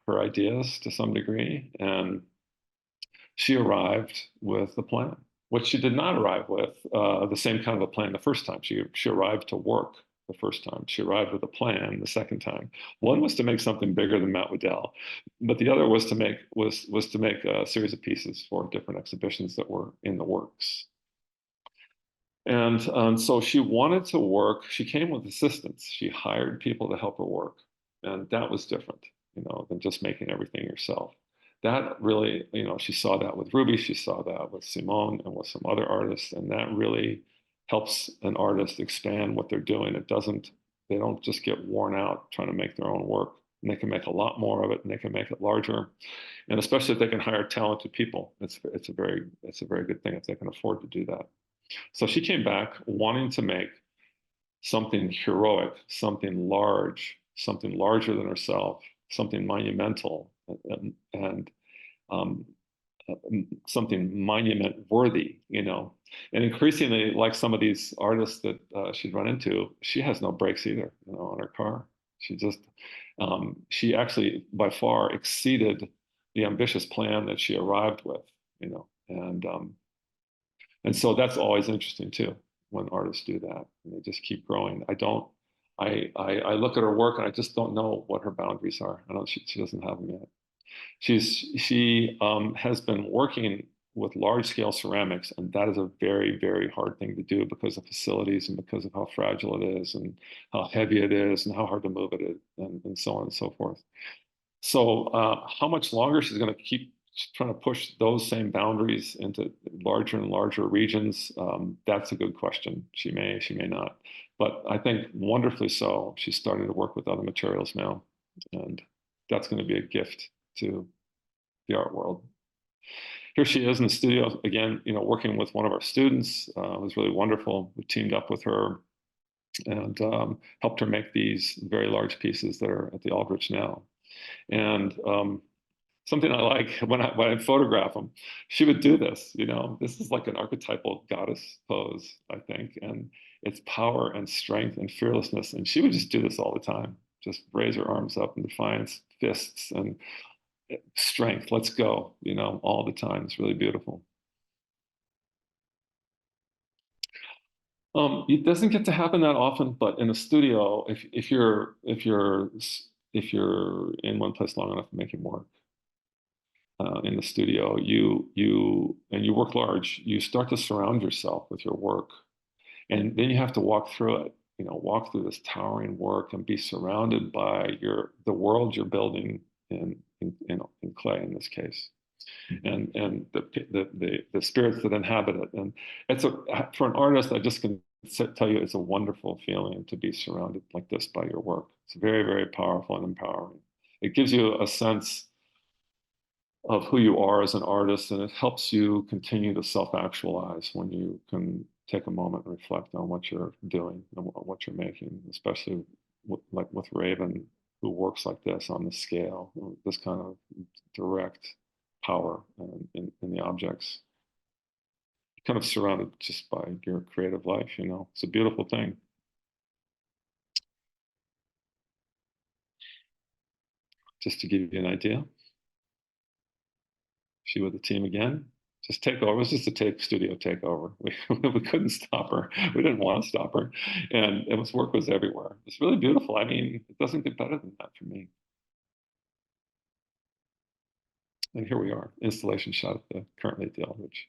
her ideas to some degree. And she arrived with a plan, which she did not arrive with the same kind of a plan the first time. She arrived to work the first time. She arrived with a plan the second time. One was to make something bigger than Matt Waddell, but the other was to make a series of pieces for different exhibitions that were in the works. And so she wanted to work. She came with assistants. She hired people to help her work, and that was different, than just making everything yourself. That really, she saw that with Ruby. She saw that with Simone and with some other artists, and that really helps an artist expand what they're doing. They don't just get worn out trying to make their own work. And they can make a lot more of it, and they can make it larger. And especially if they can hire talented people, it's a very good thing if they can afford to do that. So she came back wanting to make something heroic, something large, something larger than herself, something monumental, and something monument worthy, And increasingly, like some of these artists that she'd run into, she has no brakes either, on her car. She actually by far exceeded the ambitious plan that she arrived with, and so that's always interesting too, when artists do that and they just keep growing. I look at her work and I just don't know what her boundaries are. She doesn't have them yet. She has been working with large scale ceramics, and that is a very, very hard thing to do because of facilities and because of how fragile it is and how heavy it is and how hard to move it is and so on and so forth. So how much longer she's going to keep trying to push those same boundaries into larger and larger regions, that's a good question. She may not. But I think wonderfully so, she's starting to work with other materials now. And that's going to be a gift to the art world. Here she is in the studio again, working with one of our students. It was really wonderful. We teamed up with her and helped her make these very large pieces that are at the Aldrich now. And something I like when I photograph them. She would do this, you know. This is like an archetypal goddess pose, I think, and it's power and strength and fearlessness. And she would just do this all the time, just raise her arms up in defiance, fists, and strength. Let's go, you know, all the time. It's really beautiful. It doesn't get to happen that often, but in a studio, if you're in one place long enough to make it work, in the studio, you work large, you start to surround yourself with your work, and then you have to walk through it. You know, walk through this towering work and be surrounded by the world you're building in clay in this case, and the spirits that inhabit it. And for an artist, I just can tell you, it's a wonderful feeling to be surrounded like this by your work. It's very, very powerful and empowering. It gives you a sense of who you are as an artist, and it helps you continue to self-actualize when you can take a moment and reflect on what you're doing and what you're making, especially like with Raven, who works like this on the scale, this kind of direct power in the objects. You're kind of surrounded just by your creative life, you know. It's a beautiful thing. Just to give you an idea, she with the team again. Just take over. It was just a studio takeover. We couldn't stop her. We didn't want to stop her, and work was everywhere. It's really beautiful. I mean, it doesn't get better than that for me. And here we are, installation shot at the currently at the Eldridge.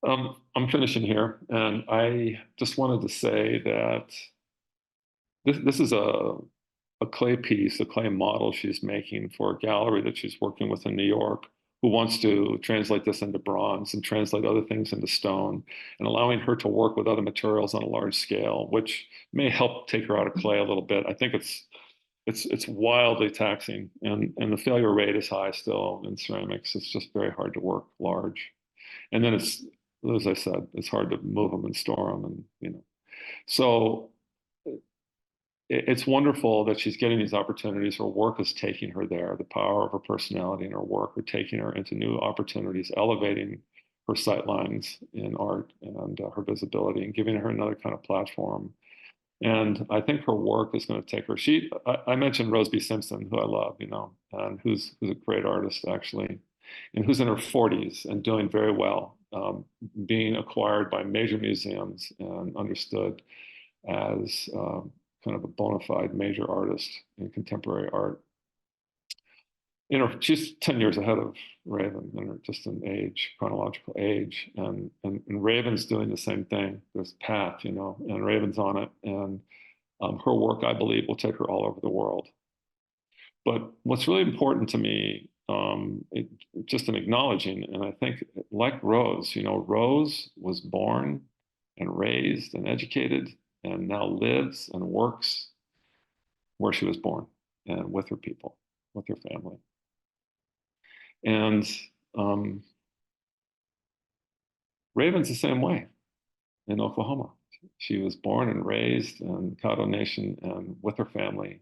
I'm finishing here, and I just wanted to say that this is a clay piece, a clay model she's making for a gallery that she's working with in New York, who wants to translate this into bronze and translate other things into stone, and allowing her to work with other materials on a large scale, which may help take her out of clay a little bit. I think it's wildly taxing, and the failure rate is high still in ceramics. It's just very hard to work large, and then it's, as I said, it's hard to move them and store them, and you know, so it's wonderful that she's getting these opportunities. Her work is taking her there. The power of her personality and her work are taking her into new opportunities, elevating her sightlines in art and her visibility, and giving her another kind of platform. And I think her work is going to take her. I mentioned Rose B. Simpson, who I love, you know, and who's a great artist actually, and who's in her 40s and doing very well, being acquired by major museums and understood as kind of a bona fide major artist in contemporary art. You know, she's 10 years ahead of Raven in just an age, chronological age. And Raven's doing the same thing, this path, you know, and Raven's on it. And her work, I believe, will take her all over the world. But what's really important to me, just in acknowledging, and I think like Rose, you know, Rose was born and raised and educated and now lives and works where she was born and with her people, with her family. And Raven's the same way in Oklahoma. She was born and raised in Caddo Nation and with her family,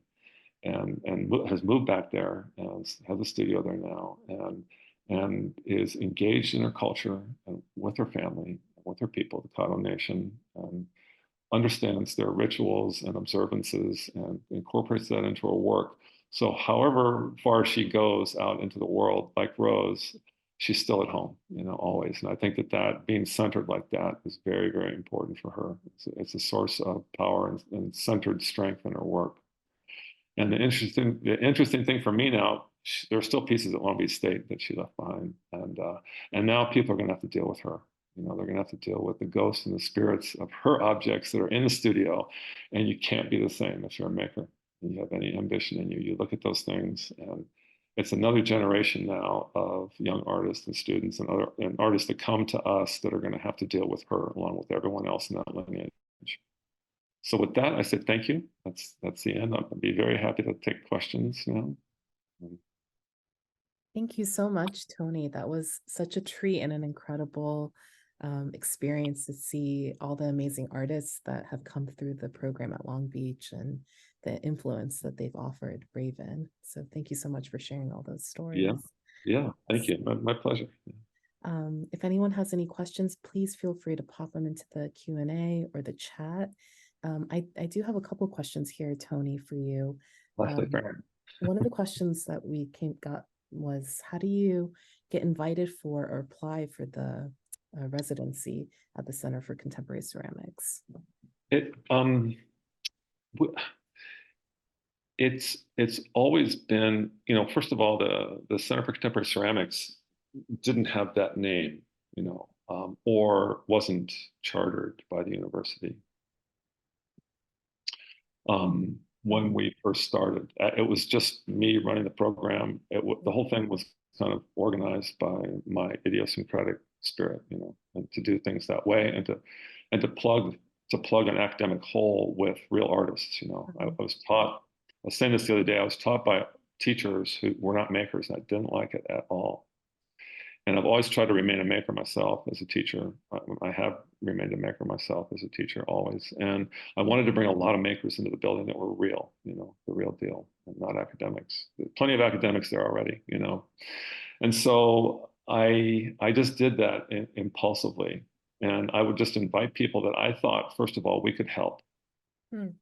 and has moved back there and has a studio there now, and is engaged in her culture and with her family, with her people, the Caddo Nation, and understands their rituals and observances and incorporates that into her work. So however far she goes out into the world, like Rose, she's still at home, you know, always. And I think that being centered like that is very, very important for her. It's a source of power and centered strength in her work. And the interesting thing for me now, there are still pieces at Long Beach State that she left behind, and now people are going to have to deal with her. You know, they're going to have to deal with the ghosts and the spirits of her objects that are in the studio, and you can't be the same if you're a maker and you have any ambition in you. You look at those things, and it's another generation now of young artists and students and artists that come to us that are going to have to deal with her along with everyone else in that lineage. So with that, I said thank you. That's the end. I'll be very happy to take questions now. Thank you so much, Tony. That was such a treat and an incredible experience to see all the amazing artists that have come through the program at Long Beach and the influence that they've offered Raven. So thank you so much for sharing all those Yeah. stories. Yeah. Thank you. My pleasure. If anyone has any questions, please feel free to pop them into the Q&A or the chat. I do have a couple questions here, Tony, for you. Leslie, One of the questions that we got was, how do you get invited for or apply for the residency at the Center for Contemporary Ceramics? It it's always been, first of all, the Center for Contemporary Ceramics didn't have that name, or wasn't chartered by the university. When we first started, it was just me running the program. The whole thing was kind of organized by my idiosyncratic spirit, and to do things that way, and to plug an academic hole with real artists. I was taught. I was saying this the other day. I was taught by teachers who were not makers, and I didn't like it at all. And I've always tried to remain a maker myself as a teacher. I have remained a maker myself as a teacher always. And I wanted to bring a lot of makers into the building that were real, the real deal, and not academics. There's plenty of academics there already, And so I just did that impulsively. And I would just invite people that I thought, first of all, we could help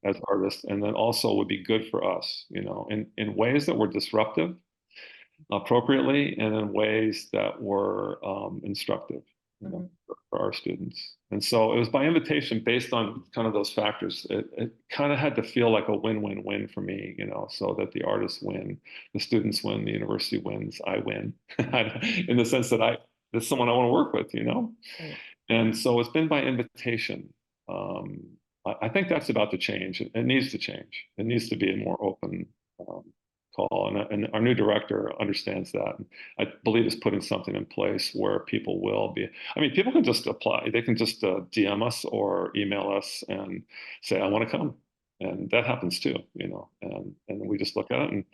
as artists, and then also would be good for us, in ways that were disruptive, appropriately, and in ways that were instructive, for our students. And so it was by invitation based on kind of those factors. It kind of had to feel like a win-win-win for me, so that the artists win, the students win, the university wins, I win, in the sense that there's someone I want to work with, Right. And so it's been by invitation. I think that's about to change. It needs to change. It needs to be a more open call, and our new director understands that. I believe is putting something in place where people will be. I mean, people can just apply. They can just DM us or email us and say, "I want to come," and that happens too. And we just look at it, and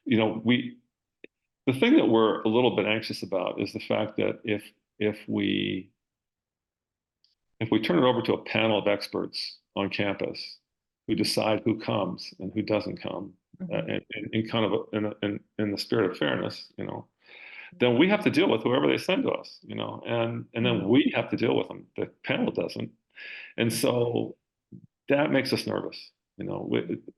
the thing that we're a little bit anxious about is the fact that if we turn it over to a panel of experts on campus who decide who comes and who doesn't come, in kind of in the spirit of fairness, then we have to deal with whoever they send to us, and then we have to deal with them. The panel doesn't, and so that makes us nervous.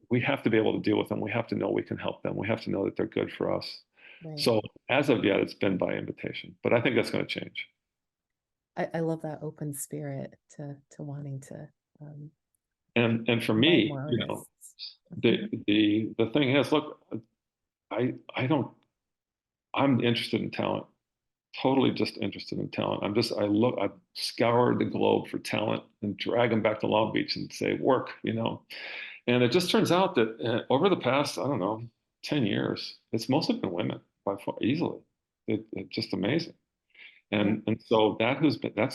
We have to be able to deal with them. We have to know we can help them. We have to know that they're good for us. Right. So as of yet, it's been by invitation, but I think that's going to change. I love that open spirit to wanting to. And for me, the thing is, look, I'm interested in talent, totally just interested in talent. I've scoured the globe for talent and drag them back to Long Beach and say, work, And it just turns out that over the past, I don't know, 10 years, it's mostly been women by far, easily. It's just amazing. And so that's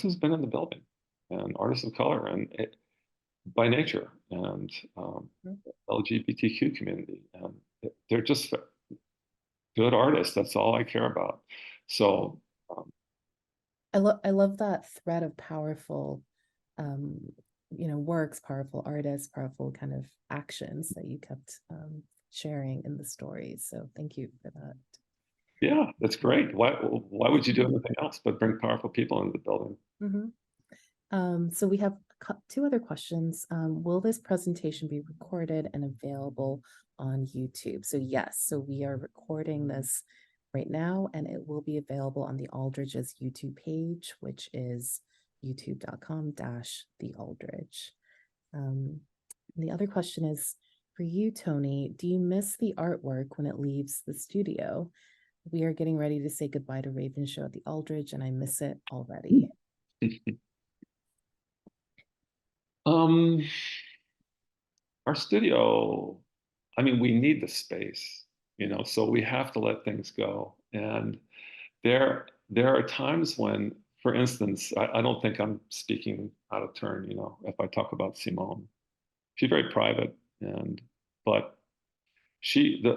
who's been in the building, and artists of color, and by nature, and LGBTQ community, and they're just good artists. That's all I care about. So I love that thread of powerful, works, powerful artists, powerful kind of actions that you kept sharing in the stories. So thank you for that. Yeah, that's great. Why would you do anything else but bring powerful people into the building? So we have two other questions. Will this presentation be recorded and available on YouTube? So yes, so we are recording this right now, and it will be available on the Aldridge's YouTube page, which is youtube.com/The Aldridge. The other question is for you, Tony. Do you miss the artwork when it leaves the studio? We are getting ready to say goodbye to Raven Show at the Aldridge, and I miss it already. Our studio, I mean, we need the space, so we have to let things go. And there are times when, for instance, I don't think I'm speaking out of turn, if I talk about Simone. She's very private, but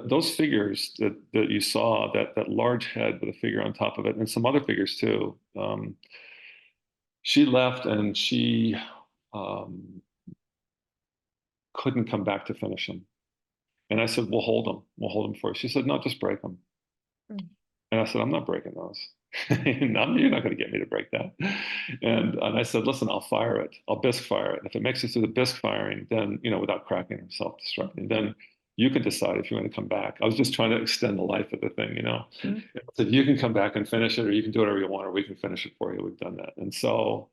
those figures that you saw, that large head with a figure on top of it, and some other figures too. she left and she um, couldn't come back to finish them. And I said, we'll hold them. We'll hold them for you. She said, no, just break them. Mm. And I said, I'm not breaking those. You're not going to get me to break that. And I said, listen, I'll fire it. I'll bisque fire it. If it makes it through the bisque firing, then, without cracking or self-destructing, then you can decide if you want to come back. I was just trying to extend the life of the thing. Mm. I said, you can come back and finish it, or you can do whatever you want, or we can finish it for you. We've done that. And so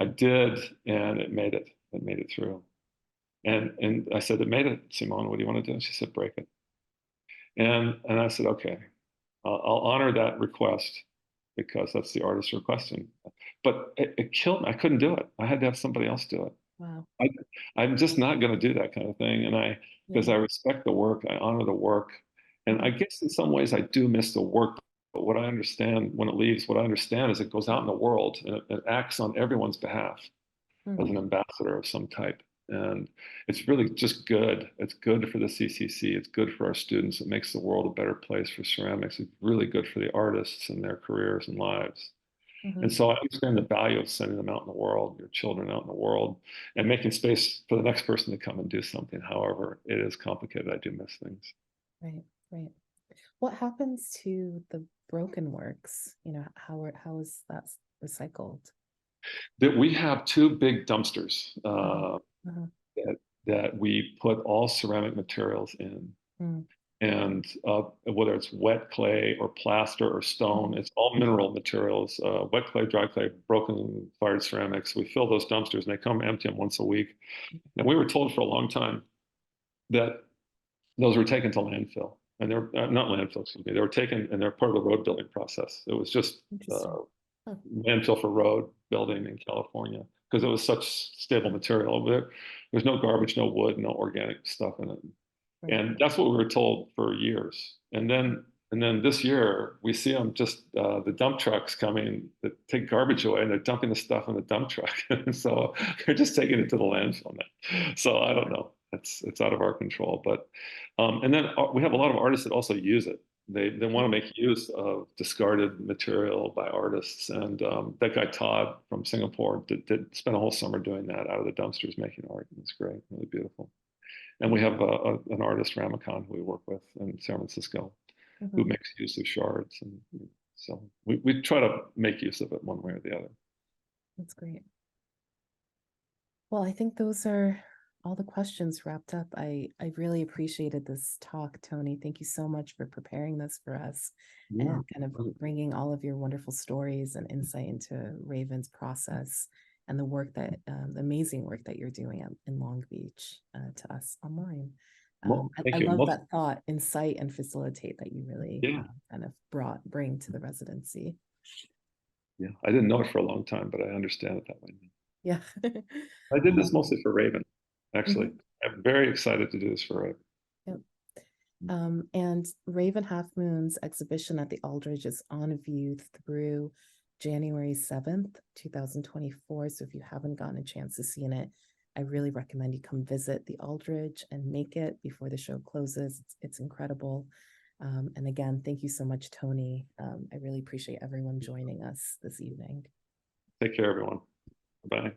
I did, and it made it. It made it through. And I said, it made it, Simone. What do you want to do? And she said, break it. And I said, okay, I'll honor that request because that's the artist requesting. But it killed me. I couldn't do it. I had to have somebody else do it. Wow. I'm just not going to do that kind of thing. Because Yeah. I respect the work, I honor the work. And I guess in some ways I do miss the work. But what I understand when it leaves, what I understand is it goes out in the world and it acts on everyone's behalf as an Mm. ambassador of some type. And it's really just good. It's good for the CCC. It's good for our students. It makes the world a better place for ceramics. It's really good for the artists and their careers and lives. Mhm. And so I understand the value of sending them out in the world, your children out in the world, and making space for the next person to come and do something. However, it is complicated. I do miss things. Right, right. What happens to the broken works? How is that recycled? That we have two big dumpsters Uh-huh. Uh-huh. that we put all ceramic materials in. Mm. And whether it's wet clay or plaster or stone, Mhm. it's all mineral materials, wet clay, dry clay, broken fired ceramics. We fill those dumpsters and they come empty them once a week. And we were told for a long time that those were taken to landfill. And they're not landfill, excuse me. They were taken and they're part of the road building process. It was just Interesting. Huh. landfill for road building in California because it was such stable material. There's no garbage, no wood, no organic stuff in it. Right. And that's what we were told for years. And then this year we see them just the dump trucks coming that take garbage away and they're dumping the stuff in the dump truck. And so they're just taking it to the landfill now. So I don't know. It's out of our control. But and then we have a lot of artists that also use it. They want to make use of discarded material by artists. And that guy Todd from Singapore did spend a whole summer doing that out of the dumpsters making art. It's great, really beautiful. And we have an artist, Ramachan, who we work with in San Francisco, who Mhm. makes use of shards. And so we try to make use of it one way or the other. That's great. Well, I think those are all the questions wrapped up. I really appreciated this talk, Tony. Thank you so much for preparing this for us Yeah. and kind of bringing all of your wonderful stories and insight into Raven's process and the amazing work that you're doing in Long Beach to us online. Well, I thank you. love that thought, incite and facilitate that you really Yeah, kind of bring to the residency. yeah. I didn't know it for a long time, but I understand it that way now. Yeah. I did this mostly for Raven, actually. Mhm. I'm very excited to do this for Raven. Yep. And Raven Halfmoon's exhibition at the Aldridge is on view through January 7th, 2024. So if you haven't gotten a chance to see it, I really recommend you come visit the Aldridge and make it before the show closes. It's incredible. And again, thank you so much, Tony. I really appreciate everyone joining us this evening. Take care, everyone. Bye.